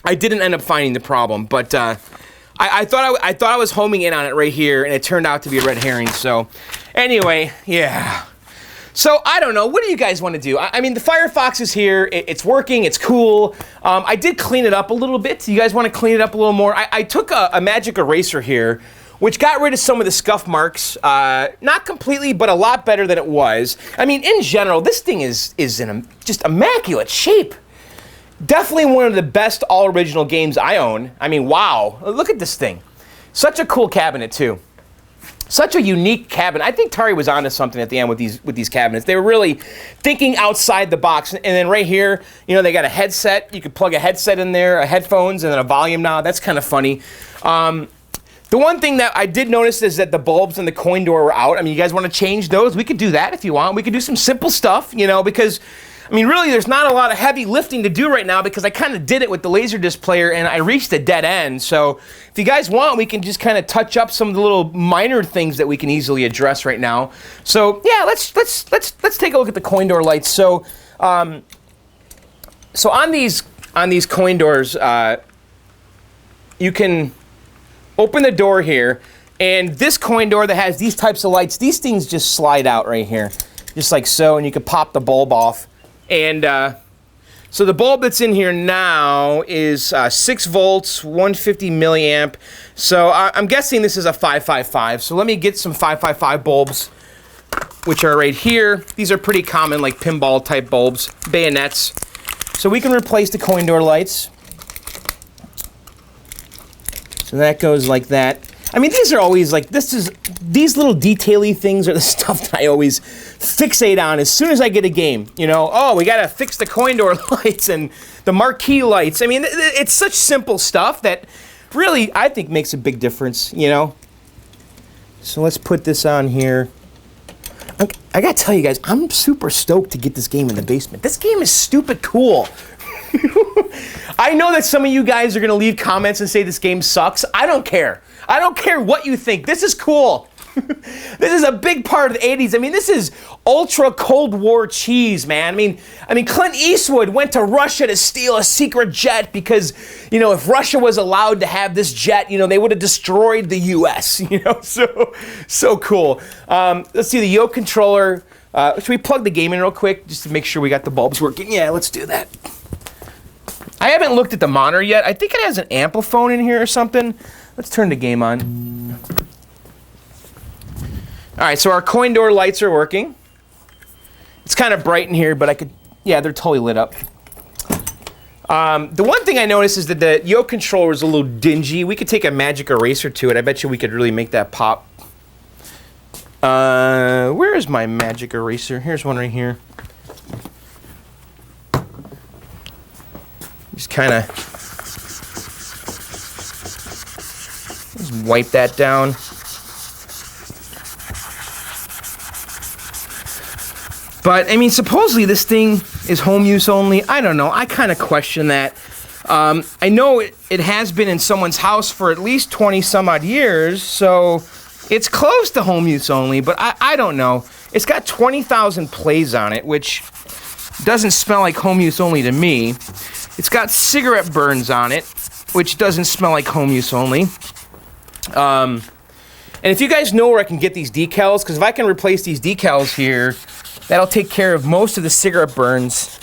I didn't end up finding the problem, but I thought I was homing in on it right here, and it turned out to be a red herring. So anyway, yeah. So I don't know. What do you guys want to do? I mean, the Firefox is here. It's working. It's cool. I did clean it up a little bit. You guys want to clean it up a little more? I took a magic eraser here, which got rid of some of the scuff marks. Not completely, but a lot better than it was. I mean, in general, this thing is in just immaculate shape. Definitely one of the best all-original games I own. I mean, wow. Look at this thing. Such a cool cabinet, too. Such a unique cabinet. I think Atari was onto something at the end with these cabinets. They were really thinking outside the box. And then right here, they got a headset. You could plug a headset in there, a headphones, and then a volume knob. That's kind of funny. The one thing that I did notice is that the bulbs and the coin door were out. I mean, you guys want to change those? We could do that if you want. We could do some simple stuff, because I mean, really, there's not a lot of heavy lifting to do right now because I kind of did it with the Laserdisc player and I reached a dead end. So if you guys want, we can just kind of touch up some of the little minor things that we can easily address right now. So yeah, let's take a look at the coin door lights. So so on these coin doors, you can open the door here, and this coin door that has these types of lights, these things just slide out right here. just like so, and you can pop the bulb off. And so the bulb that's in here now is 6 volts, 150 milliamp. So I'm guessing this is a 555. So let me get some 555 bulbs, which are right here. These are pretty common, like pinball type bulbs, bayonets. So we can replace the coin door lights. So that goes like that. I mean, these are always like, these little detail-y things are the stuff that I always fixate on as soon as I get a game. You know, oh, we gotta fix the coin door lights and the marquee lights. I mean, it's such simple stuff that really, I think, makes a big difference, you know? So let's put this on here. I gotta tell you guys, I'm super stoked to get this game in the basement. This game is stupid cool. I know that some of you guys are gonna leave comments and say this game sucks. I don't care. I don't care what you think. This is cool. This is a big part of the 80s. I mean, this is ultra Cold War cheese, man. I mean, Clint Eastwood went to Russia to steal a secret jet because, you know, if Russia was allowed to have this jet, you know, they would have destroyed the U.S., you know, so cool. Let's see, the yoke controller. Should we plug the game in real quick just to make sure we got the bulbs working? Yeah, let's do that. I haven't looked at the monitor yet. I think it has an ampliphone in here or something. Let's turn the game on. All right, so our coin door lights are working. It's kind of bright in here, but yeah, they're totally lit up. The one thing I noticed is that the yoke controller is a little dingy. We could take a magic eraser to it. I bet you we could really make that pop. Where is my magic eraser? Here's one right here. Just kind of wipe that down. But, I mean, supposedly this thing is home use only. I don't know. I kind of question that. I know it has been in someone's house for at least 20 some odd years, so it's close to home use only, but I don't know. It's got 20,000 plays on it, which doesn't smell like home use only to me. It's got cigarette burns on it, which doesn't smell like home use only. And if you guys know where I can get these decals, because if I can replace these decals here, that'll take care of most of the cigarette burns,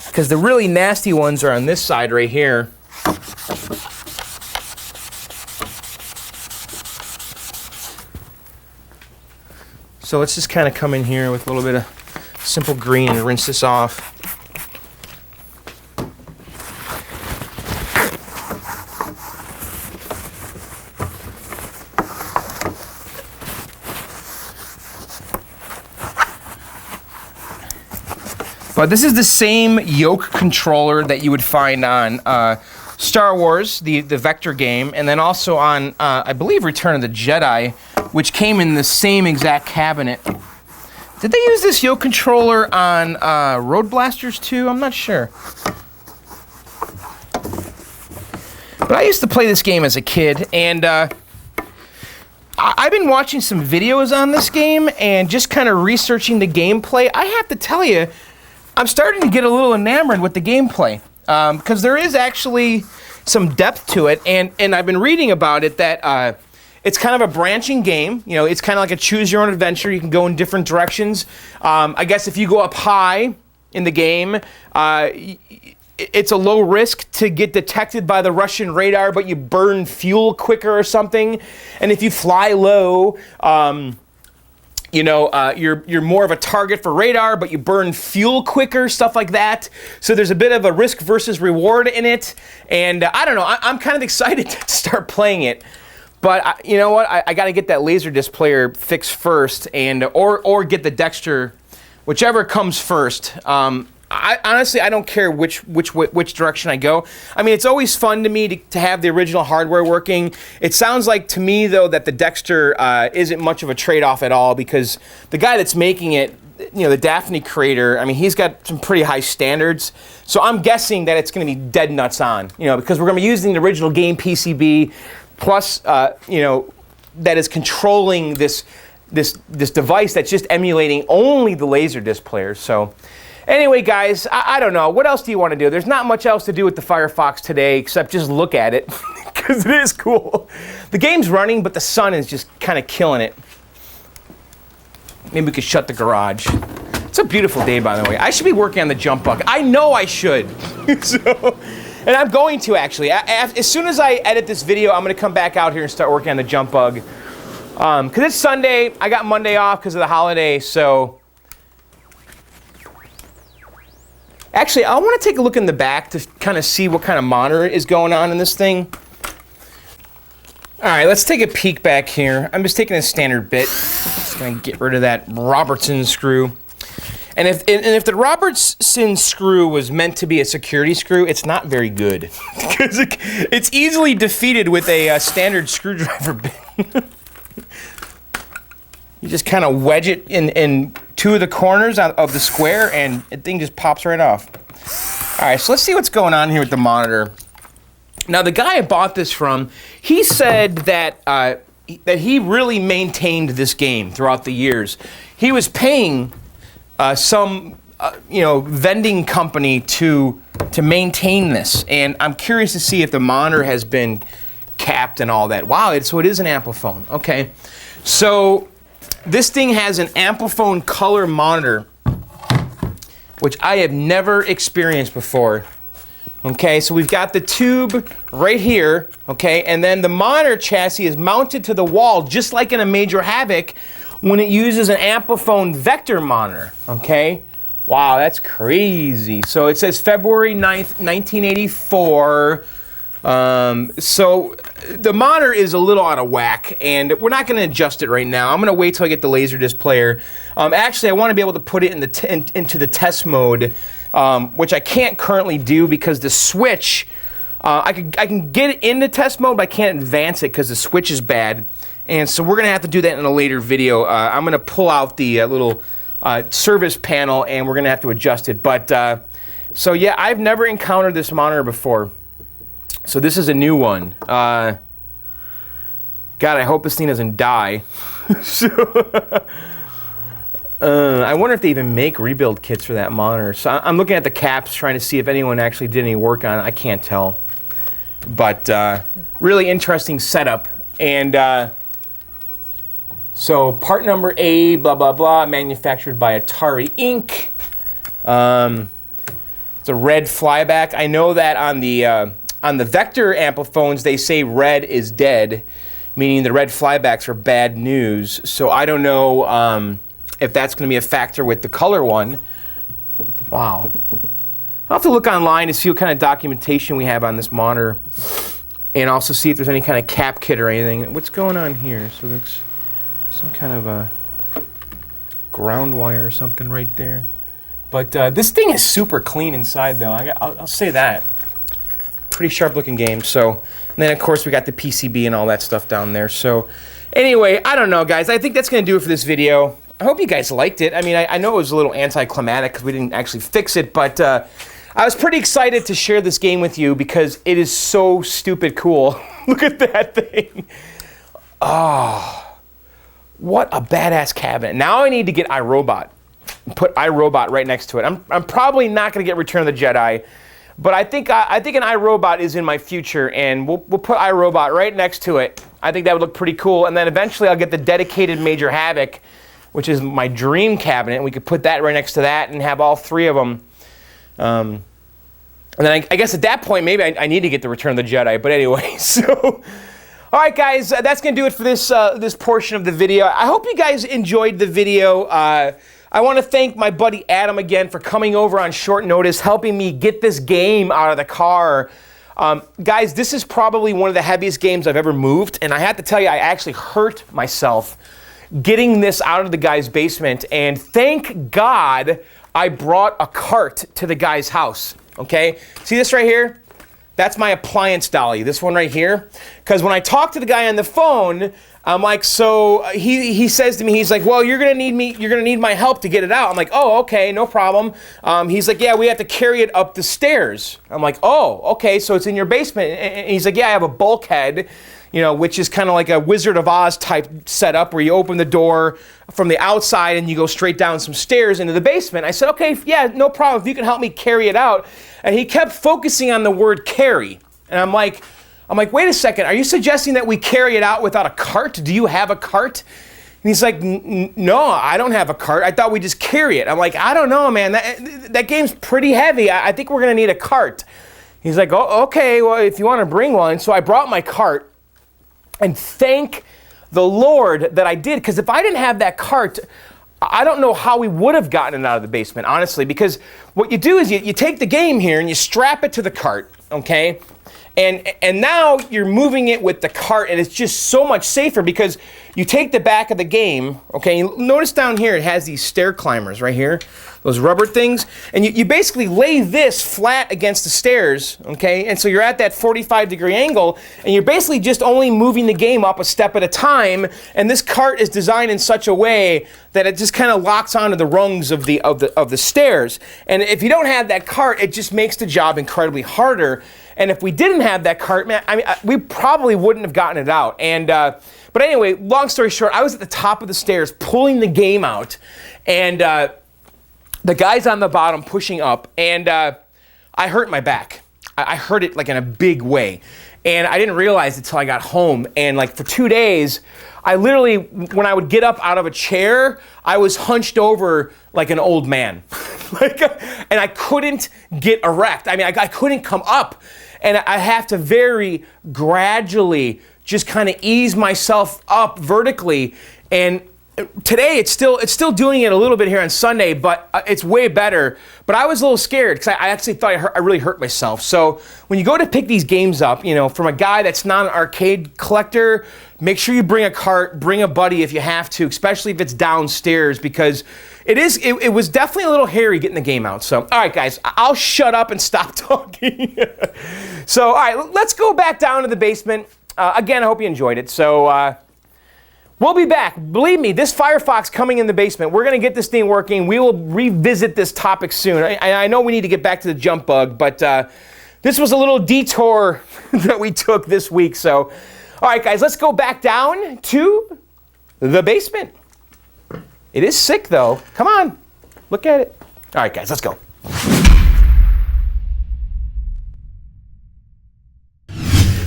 because the really nasty ones are on this side right here. So let's just kind of come in here with a little bit of simple green and rinse this off. But this is the same yoke controller that you would find on Star Wars, the Vector game, and then also on, I believe, Return of the Jedi, which came in the same exact cabinet. Did they use this yoke controller on Road Blasters too? I'm not sure. But I used to play this game as a kid, and I've been watching some videos on this game and just kind of researching the gameplay. I have to tell you, I'm starting to get a little enamored with the gameplay, because there is actually some depth to it, and I've been reading about it that it's kind of a branching game. You know, it's kind of like a choose-your-own adventure. You can go in different directions. I guess if you go up high in the game, it's a low risk to get detected by the Russian radar, but you burn fuel quicker or something. And if you fly low, you know, you're more of a target for radar, but you burn fuel quicker, stuff like that. So there's a bit of a risk versus reward in it. And I don't know, I'm kind of excited to start playing it. But you know what, I got to get that Laserdisc player fixed first, and or get the Dexter, whichever comes first. Honestly, I don't care which direction I go. I mean, it's always fun to me to have the original hardware working. It sounds like to me, though, that the Dexter isn't much of a trade-off at all, because the guy that's making it, you know, the Daphne creator, I mean, he's got some pretty high standards. So I'm guessing that it's going to be dead nuts on, you know, because we're going to be using the original game PCB, plus, you know, that is controlling this device that's just emulating only the Laserdisc player. So anyway, guys, I don't know. What else do you want to do? There's not much else to do with the Firefox today except just look at it, because it is cool. The game's running, but the sun is just kind of killing it. Maybe we could shut the garage. It's a beautiful day, by the way. I should be working on the jump bug. I know I should. And I'm going to, actually. As soon as I edit this video, I'm going to come back out here and start working on the jump bug. Because it's Sunday. I got Monday off because of the holiday, so... Actually, I want to take a look in the back to kind of see what kind of monitor is going on in this thing. All right, let's take a peek back here. I'm just taking a standard bit. Just going to get rid of that Robertson screw. And if the Robertson screw was meant to be a security screw, it's not very good. Because it's easily defeated with a standard screwdriver bit. You just kind of wedge it in two of the corners of the square, and the thing just pops right off. All right, so let's see what's going on here with the monitor. Now, the guy I bought this from, he said that that he really maintained this game throughout the years. He was paying some vending company to maintain this, and I'm curious to see if the monitor has been capped and all that. Wow, so it is an Ampliphone. Okay, so this thing has an Ampliphone color monitor, which I have never experienced before. Okay, so we've got the tube right here, okay, and then the monitor chassis is mounted to the wall just like in a Major Havoc when it uses an Ampliphone vector monitor, okay? Wow, that's crazy. So it says February 9th, 1984. So the monitor is a little out of whack, and we're not going to adjust it right now. I'm going to wait till I get the Laserdisc player. Actually, I want to be able to put it into the test mode, which I can't currently do because the switch, I can get it into test mode, but I can't advance it because the switch is bad. And so we're going to have to do that in a later video. I'm going to pull out the little service panel, and we're going to have to adjust it. But, so yeah, I've never encountered this monitor before. So this is a new one. God, I hope this thing doesn't die. I wonder if they even make rebuild kits for that monitor. So I'm looking at the caps, trying to see if anyone actually did any work on it. I can't tell. But really interesting setup. And so part number A, blah, blah, blah, manufactured by Atari Inc. It's a red flyback. I know that on the Vector Ampliphones, they say red is dead, meaning the red flybacks are bad news. So I don't know if that's going to be a factor with the color one. Wow. I'll have to look online to see what kind of documentation we have on this monitor, and also see if there's any kind of cap kit or anything. What's going on here? So there's some kind of a ground wire or something right there. But this thing is super clean inside, though. I'll say that. Pretty sharp looking game. So, and then of course we got the PCB and all that stuff down there. So anyway, I don't know, guys. I think that's going to do it for this video. I hope you guys liked it. I mean, I know it was a little anticlimactic because we didn't actually fix it, but I was pretty excited to share this game with you because it is so stupid cool. Look at that thing. Oh, what a badass cabinet. Now I need to get iRobot. Put iRobot right next to it. I'm probably not going to get Return of the Jedi, but I think an iRobot is in my future, and we'll put iRobot right next to it. I think that would look pretty cool, and then eventually I'll get the dedicated Major Havoc, which is my dream cabinet, and we could put that right next to that and have all three of them. And then I guess at that point, maybe I need to get the Return of the Jedi, but anyway, so... All right, guys, that's going to do it for this portion of the video. I hope you guys enjoyed the video. I want to thank my buddy Adam again for coming over on short notice, helping me get this game out of the car. Guys, this is probably one of the heaviest games I've ever moved, and I have to tell you, I actually hurt myself getting this out of the guy's basement, and thank God I brought a cart to the guy's house, okay? See this right here? That's my appliance dolly, this one right here. Because when I talk to the guy on the phone, I'm like, so he says to me, he's like, well, you're gonna need my help to get it out. I'm like, oh, okay, no problem. He's like, yeah, we have to carry it up the stairs. I'm like, oh, okay, so it's in your basement. And he's like, yeah, I have a bulkhead, you know, which is kind of like a Wizard of Oz type setup where you open the door from the outside and you go straight down some stairs into the basement. I said, okay, yeah, no problem, if you can help me carry it out. And he kept focusing on the word carry. And I'm like, wait a second, are you suggesting that we carry it out without a cart? Do you have a cart? he's like, no, I don't have a cart. I thought we just carry it. I'm like, I don't know, man. That game's pretty heavy. I think we're going to need a cart. He's like, oh, okay, well, if you want to bring one. So I brought my cart, and thank the Lord that I did, because if I didn't have that cart, I don't know how we would have gotten it out of the basement, honestly, because what you do is you take the game here and you strap it to the cart, okay? And now you're moving it with the cart, and it's just so much safer because you take the back of the game, okay? You notice down here it has these stair climbers right here, those rubber things, and you basically lay this flat against the stairs, okay? And so you're at that 45-degree angle, and you're basically just only moving the game up a step at a time, and this cart is designed in such a way that it just kind of locks onto the rungs of the stairs. And if you don't have that cart, it just makes the job incredibly harder. And if we didn't have that cart, man, I mean, we probably wouldn't have gotten it out. And but anyway, long story short, I was at the top of the stairs pulling the game out, and the guy's on the bottom pushing up, and I hurt my back. I hurt it like in a big way, and I didn't realize it until I got home. And like for 2 days, I literally, when I would get up out of a chair, I was hunched over like an old man, and I couldn't get erect. I mean, I couldn't come up. And I have to very gradually just kind of ease myself up vertically. And today it's still doing it a little bit here on Sunday, but it's way better. But I was a little scared because I actually thought I really hurt myself. So when you go to pick these games up, you know, from a guy that's not an arcade collector, make sure you bring a cart, bring a buddy if you have to, especially if it's downstairs, because it was definitely a little hairy getting the game out. So, all right, guys, I'll shut up and stop talking. So, all right, let's go back down to the basement. Again, I hope you enjoyed it. So, we'll be back. Believe me, this Firefox coming in the basement, we're going to get this thing working. We will revisit this topic soon. I know we need to get back to the jump bug, but this was a little detour that we took this week. So, all right, guys, let's go back down to the basement. It is sick, though. Come on. Look at it. All right, guys, let's go.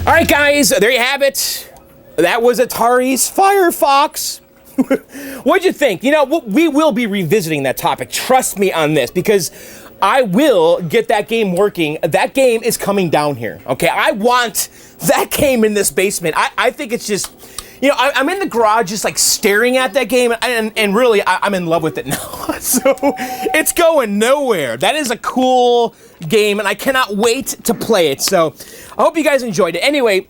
All right, guys, there you have it. That was Atari's Firefox. What'd you think? You know, we will be revisiting that topic. Trust me on this, because I will get that game working. That game is coming down here, okay? I want that game in this basement. I think it's just... You know, I'm in the garage just like staring at that game, and really, I'm in love with it now. So it's going nowhere. That is a cool game, and I cannot wait to play it. So I hope you guys enjoyed it. Anyway,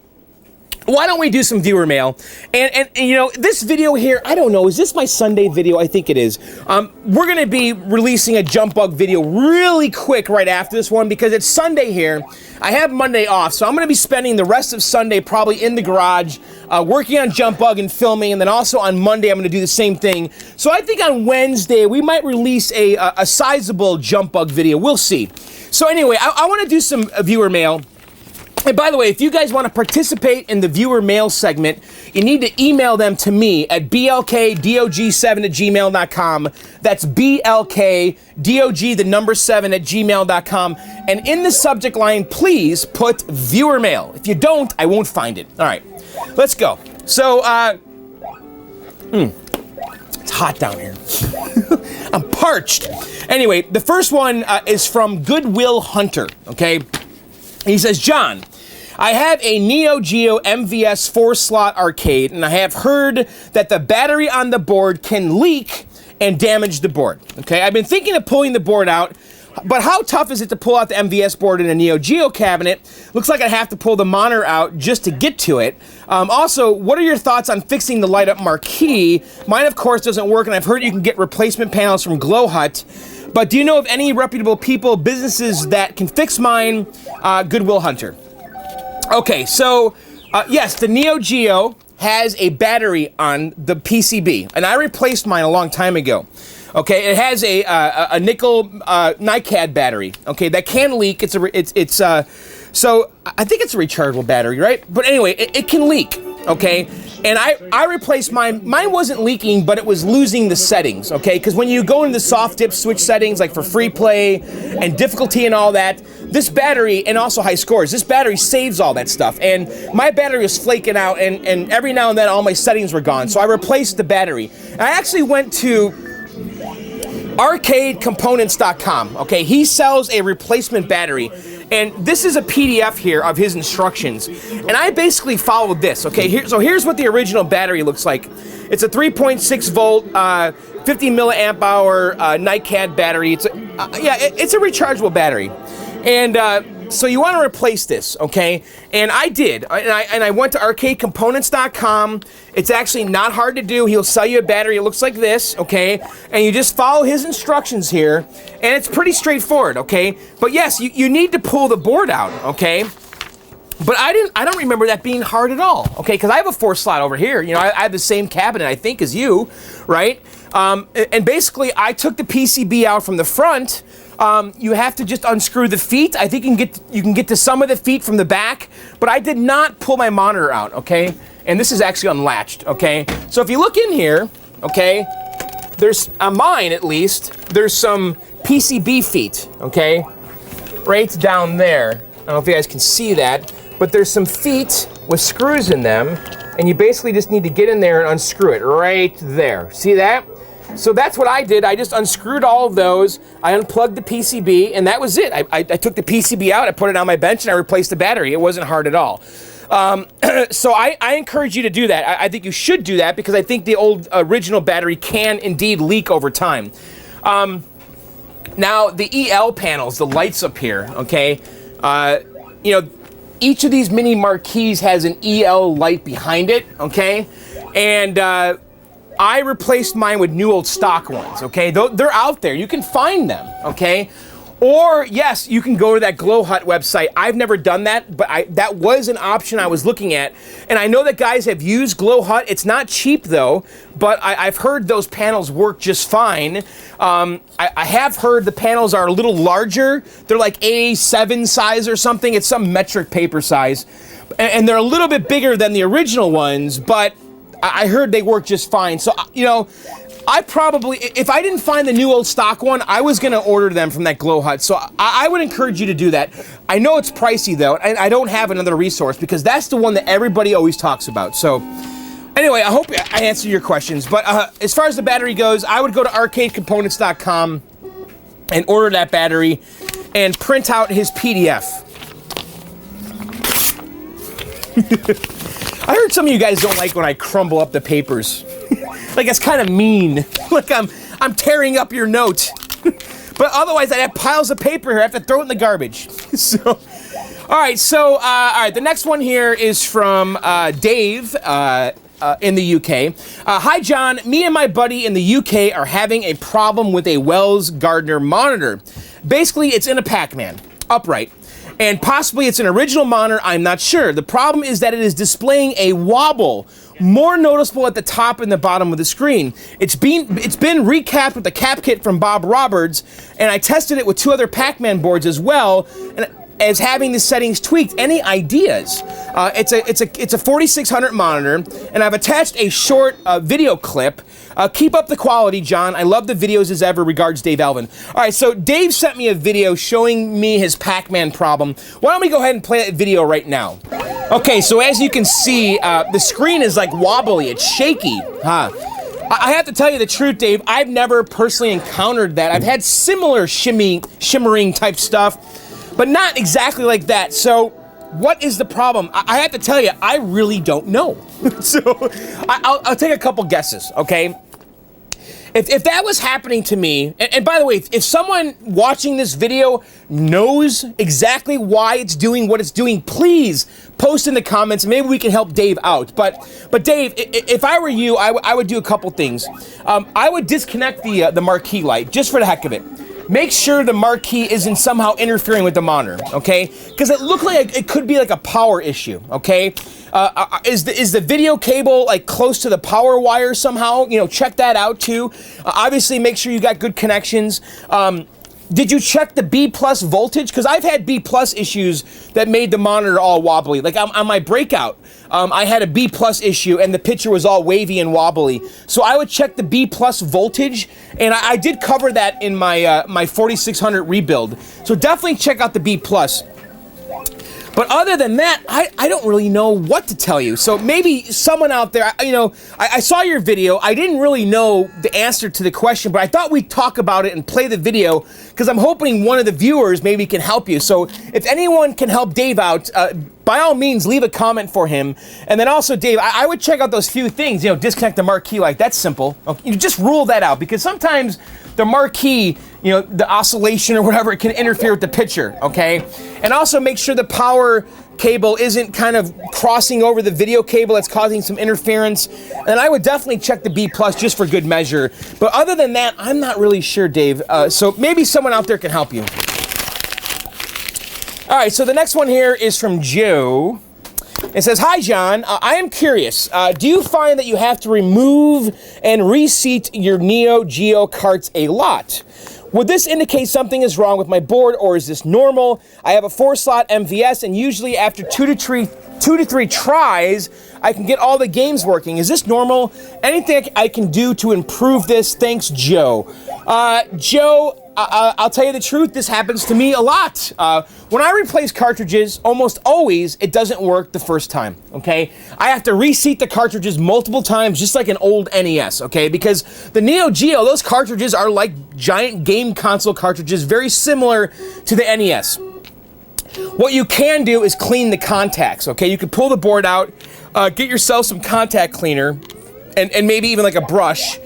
why don't we do some viewer mail? And you know, this video here, I don't know, is this my Sunday video? I think it is. We're going to be releasing a jump bug video really quick right after this one because it's Sunday here. I have Monday off, so I'm going to be spending the rest of Sunday probably in the garage working on jump bug and filming, and then also on Monday I'm going to do the same thing. So I think on Wednesday we might release a sizable jump bug video. We'll see. So anyway, I want to do some viewer mail. And by the way, if you guys want to participate in the viewer mail segment, you need to email them to me at blkdog7@gmail.com. That's blkdog, the number 7 at gmail.com. And in the subject line, please put viewer mail. If you don't, I won't find it. All right, let's go. So, it's hot down here. I'm parched. Anyway, the first one is from Goodwill Hunter, okay? He says, John, I have a Neo Geo MVS 4-slot arcade, and I have heard that the battery on the board can leak and damage the board. Okay, I've been thinking of pulling the board out, but how tough is it to pull out the MVS board in a Neo Geo cabinet? Looks like I have to pull the monitor out just to get to it. Also, what are your thoughts on fixing the light-up marquee? Mine, of course, doesn't work, and I've heard you can get replacement panels from Glow Hut. But do you know of any reputable people, businesses that can fix mine? Goodwill Hunter. Okay, so yes, the Neo Geo has a battery on the PCB, and I replaced mine a long time ago. Okay, it has a nickel NiCad battery. Okay, that can leak. So I think it's a rechargeable battery, right? But anyway, it can leak. Okay, And I replaced mine. Mine wasn't leaking, but it was losing the settings, okay? Because when you go into the soft dip switch settings, like for free play and difficulty and all that, this battery, and also high scores, this battery saves all that stuff. And my battery was flaking out, and every now and then all my settings were gone. So I replaced the battery. And I actually went to arcadecomponents.com, okay? He sells a replacement battery. And this is a PDF here of his instructions. And I basically followed this, okay? So here's what the original battery looks like. It's a 3.6 volt, 50 milliamp hour NiCad battery. It's a rechargeable battery. And so you want to replace this, okay? And I did. And I went to arcadecomponents.com. It's actually not hard to do. He'll sell you a battery. It looks like this, okay? And you just follow his instructions here. And it's pretty straightforward, okay? But yes, you need to pull the board out, okay? But I don't remember that being hard at all, okay? Because I have a 4-slot over here. You know, I have the same cabinet, I think, as you, right? And basically, I took the PCB out from the front. You have to just unscrew the feet. I think you can get to some of the feet from the back, but I did not pull my monitor out, okay? And this is actually unlatched, okay? So if you look in here, okay, there's, on mine at least, there's some PCB feet, okay? Right down there. I don't know if you guys can see that, but there's some feet with screws in them, and you basically just need to get in there and unscrew it right there. See that? So that's what I did. I just unscrewed all of those. I unplugged the PCB, and that was it. I took the PCB out, I put it on my bench, and I replaced the battery. It wasn't hard at all. So I encourage you to do that. I think you should do that because I think the old original battery can indeed leak over time. Now, the EL panels, the lights up here, okay? You know, each of these mini marquees has an EL light behind it, okay? And I replaced mine with new old stock ones, okay? They're out there. You can find them, okay? Or, yes, you can go to that Glow Hut website. I've never done that, but that was an option I was looking at. And I know that guys have used Glow Hut. It's not cheap, though, but I've heard those panels work just fine. I have heard the panels are a little larger. They're like A7 size or something. It's some metric paper size. And they're a little bit bigger than the original ones, but I heard they work just fine. So, you know, I probably, if I didn't find the new old stock one, I was going to order them from that Glow Hut. So I would encourage you to do that. I know it's pricey, though, and I don't have another resource because that's the one that everybody always talks about. So anyway, I hope I answered your questions. But as far as the battery goes, I would go to arcadecomponents.com and order that battery and print out his PDF. I heard some of you guys don't like when I crumble up the papers. Like, it's kind of mean. Like I'm tearing up your note. But otherwise, I have piles of paper here. I have to throw it in the garbage. So, all right. So, all right. The next one here is from Dave in the UK. Hi, John. Me and my buddy in the UK are having a problem with a Wells Gardner monitor. Basically, it's in a Pac-Man, upright. And possibly it's an original monitor, I'm not sure. The problem is that it is displaying a wobble, more noticeable at the top and the bottom of the screen. It's been recapped with the cap kit from Bob Roberts, and I tested it with 2 other Pac-Man boards as well, and as having the settings tweaked. Any ideas? It's a 4600 monitor, and I've attached a short video clip. Keep up the quality, John. I love the videos as ever. Regards, Dave Alvin. All right, so Dave sent me a video showing me his Pac-Man problem. Why don't we go ahead and play that video right now? Okay, so as you can see, the screen is like wobbly. It's shaky, huh? I have to tell you the truth, Dave. I've never personally encountered that. I've had similar shimmering type stuff, but not exactly like that. So what is the problem? I have to tell you, I really don't know. So I'll take a couple guesses, okay? If that was happening to me, and by the way, if someone watching this video knows exactly why it's doing what it's doing, please post in the comments. Maybe we can help Dave out. But Dave, if I were you, I would do a couple things. I would disconnect the marquee light just for the heck of it. Make sure the marquee isn't somehow interfering with the monitor, okay? Because it looked like it could be like a power issue, okay? Is the video cable like close to the power wire somehow? You know, check that out too. Obviously, make sure you got good connections. Did you check the B plus voltage? Because I've had B plus issues that made the monitor all wobbly. Like on my breakout, I had a B plus issue and the picture was all wavy and wobbly. So I would check the B plus voltage, and I did cover that in my my 4600 rebuild. So definitely check out the B plus. But other than that, I don't really know what to tell you. So maybe someone out there, you know, I saw your video. I didn't really know the answer to the question, but I thought we'd talk about it and play the video because I'm hoping one of the viewers maybe can help you. So if anyone can help Dave out, by all means, leave a comment for him. And then also, Dave, I would check out those few things, you know, disconnect the marquee, like that's simple. Okay, you just rule that out because sometimes the marquee, you know, the oscillation or whatever, it can interfere with the picture, okay? And also make sure the power cable isn't kind of crossing over the video cable that's causing some interference. And I would definitely check the B plus just for good measure. But other than that, I'm not really sure, Dave. So maybe someone out there can help you. All right, so the next one here is from Joe. It says, "Hi, John. I am curious. Do you find that you have to remove and reseat your Neo Geo carts a lot? Would this indicate something is wrong with my board, or is this normal? I have a 4-slot MVS, and usually after two to three tries, I can get all the games working. Is this normal? Anything I can do to improve this? Thanks, Joe." Joe, I'll tell you the truth, this happens to me a lot. When I replace cartridges, almost always it doesn't work the first time, okay? I have to reseat the cartridges multiple times, just like an old NES, okay? Because the Neo Geo, those cartridges are like giant game console cartridges, very similar to the NES. What you can do is clean the contacts, okay? You can pull the board out, get yourself some contact cleaner, and maybe even like a brush,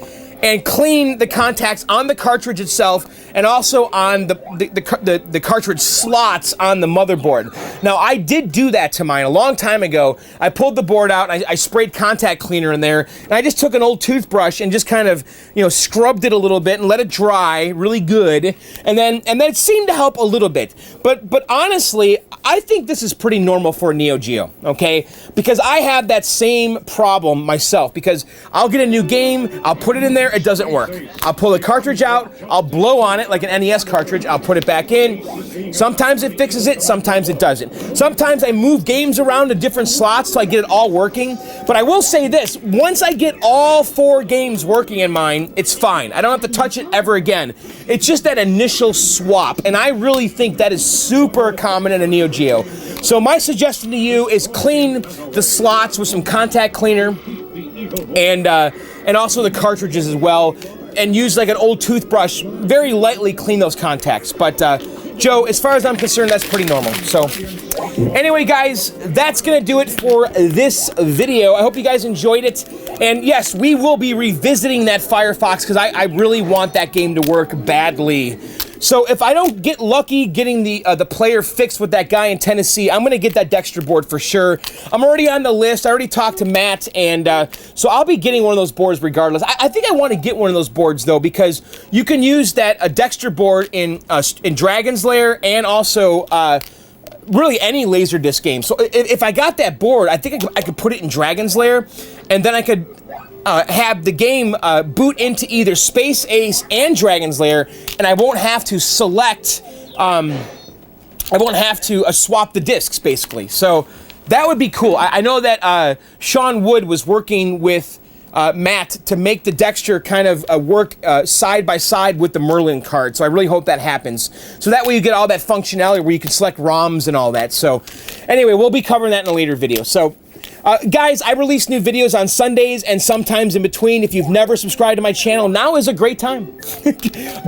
and clean the contacts on the cartridge itself and also on the cartridge slots on the motherboard. Now, I did do that to mine a long time ago. I pulled the board out, and I sprayed contact cleaner in there, and I just took an old toothbrush and just kind of, you know, scrubbed it a little bit and let it dry really good, and then it seemed to help a little bit. But honestly, I think this is pretty normal for a Neo Geo, okay? Because I have that same problem myself, because I'll get a new game, I'll put it in there, it doesn't work. I'll pull the cartridge out, I'll blow on it like an NES cartridge, I'll put it back in. Sometimes it fixes it, sometimes it doesn't. Sometimes I move games around to different slots so I get it all working. But I will say this, once I get all 4 games working in mine, it's fine. I don't have to touch it ever again. It's just that initial swap, and I really think that is super common in a Neo Geo. So my suggestion to you is clean the slots with some contact cleaner, and also the cartridges as well, and use like an old toothbrush, very lightly clean those contacts. But Joe, as far as I'm concerned, that's pretty normal. So anyway, guys, that's gonna do it for this video. I hope you guys enjoyed it. And yes, we will be revisiting that Firefox because I really want that game to work badly. So if I don't get lucky getting the player fixed with that guy in Tennessee, I'm going to get that Dexter board for sure. I'm already on the list. I already talked to Matt, and so I'll be getting one of those boards regardless. I think I want to get one of those boards, though, because you can use that Dexter board in Dragon's Lair and also really any Laserdisc game. So if I got that board, I think I could put it in Dragon's Lair, and then I could have the game boot into either Space Ace and Dragon's Lair, and I won't have to select, I won't have to swap the discs, basically. So that would be cool. I know that Sean Wood was working with Matt to make the Dexter kind of work side by side with the Merlin card, so I really hope that happens. So that way you get all that functionality where you can select ROMs and all that. So anyway, we'll be covering that in a later video. So guys, I release new videos on Sundays and sometimes in between. If you've never subscribed to my channel, now is a great time.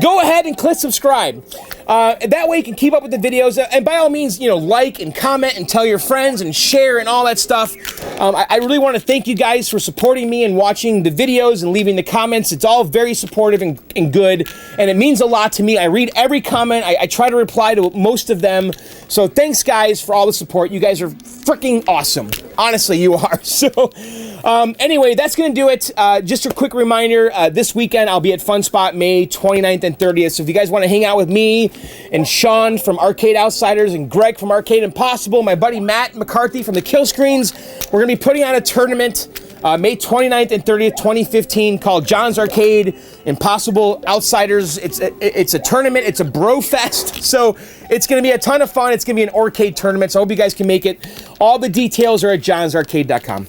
Go ahead and click subscribe. That way you can keep up with the videos. And by all means, you know, like and comment and tell your friends and share and all that stuff. I really want to thank you guys for supporting me and watching the videos and leaving the comments. It's all very supportive and good, and it means a lot to me. I read every comment. I try to reply to most of them. So thanks, guys, for all the support. You guys are freaking awesome. Honestly, you are. So anyway, that's going to do it. Just a quick reminder, this weekend I'll be at Fun Spot May 29th and 30th. So if you guys want to hang out with me and Sean from Arcade Outsiders and Greg from Arcade Impossible, my buddy Matt McCarthy from the Kill Screens, we're going to be putting on a tournament. May 29th and 30th, 2015, called John's Arcade Impossible Outsiders. It's a tournament. It's a bro fest. So it's going to be a ton of fun. It's going to be an arcade tournament. So I hope you guys can make it. All the details are at johnsarcade.com.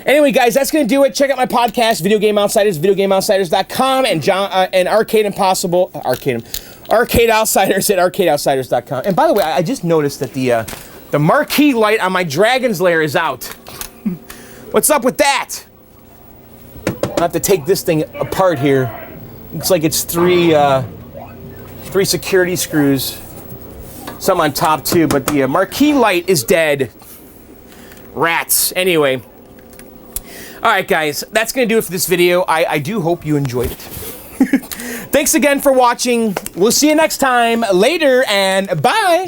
Anyway, guys, that's going to do it. Check out my podcast, Video Game Outsiders, videogameoutsiders.com, and Arcade Outsiders at arcadeoutsiders.com. And by the way, I just noticed that the marquee light on my Dragon's Lair is out. What's up with that? I'll have to take this thing apart here. Looks like it's three security screws. Some on top too, but the marquee light is dead. Rats. Anyway. Alright guys, that's going to do it for this video. I do hope you enjoyed it. Thanks again for watching. We'll see you next time. Later and bye.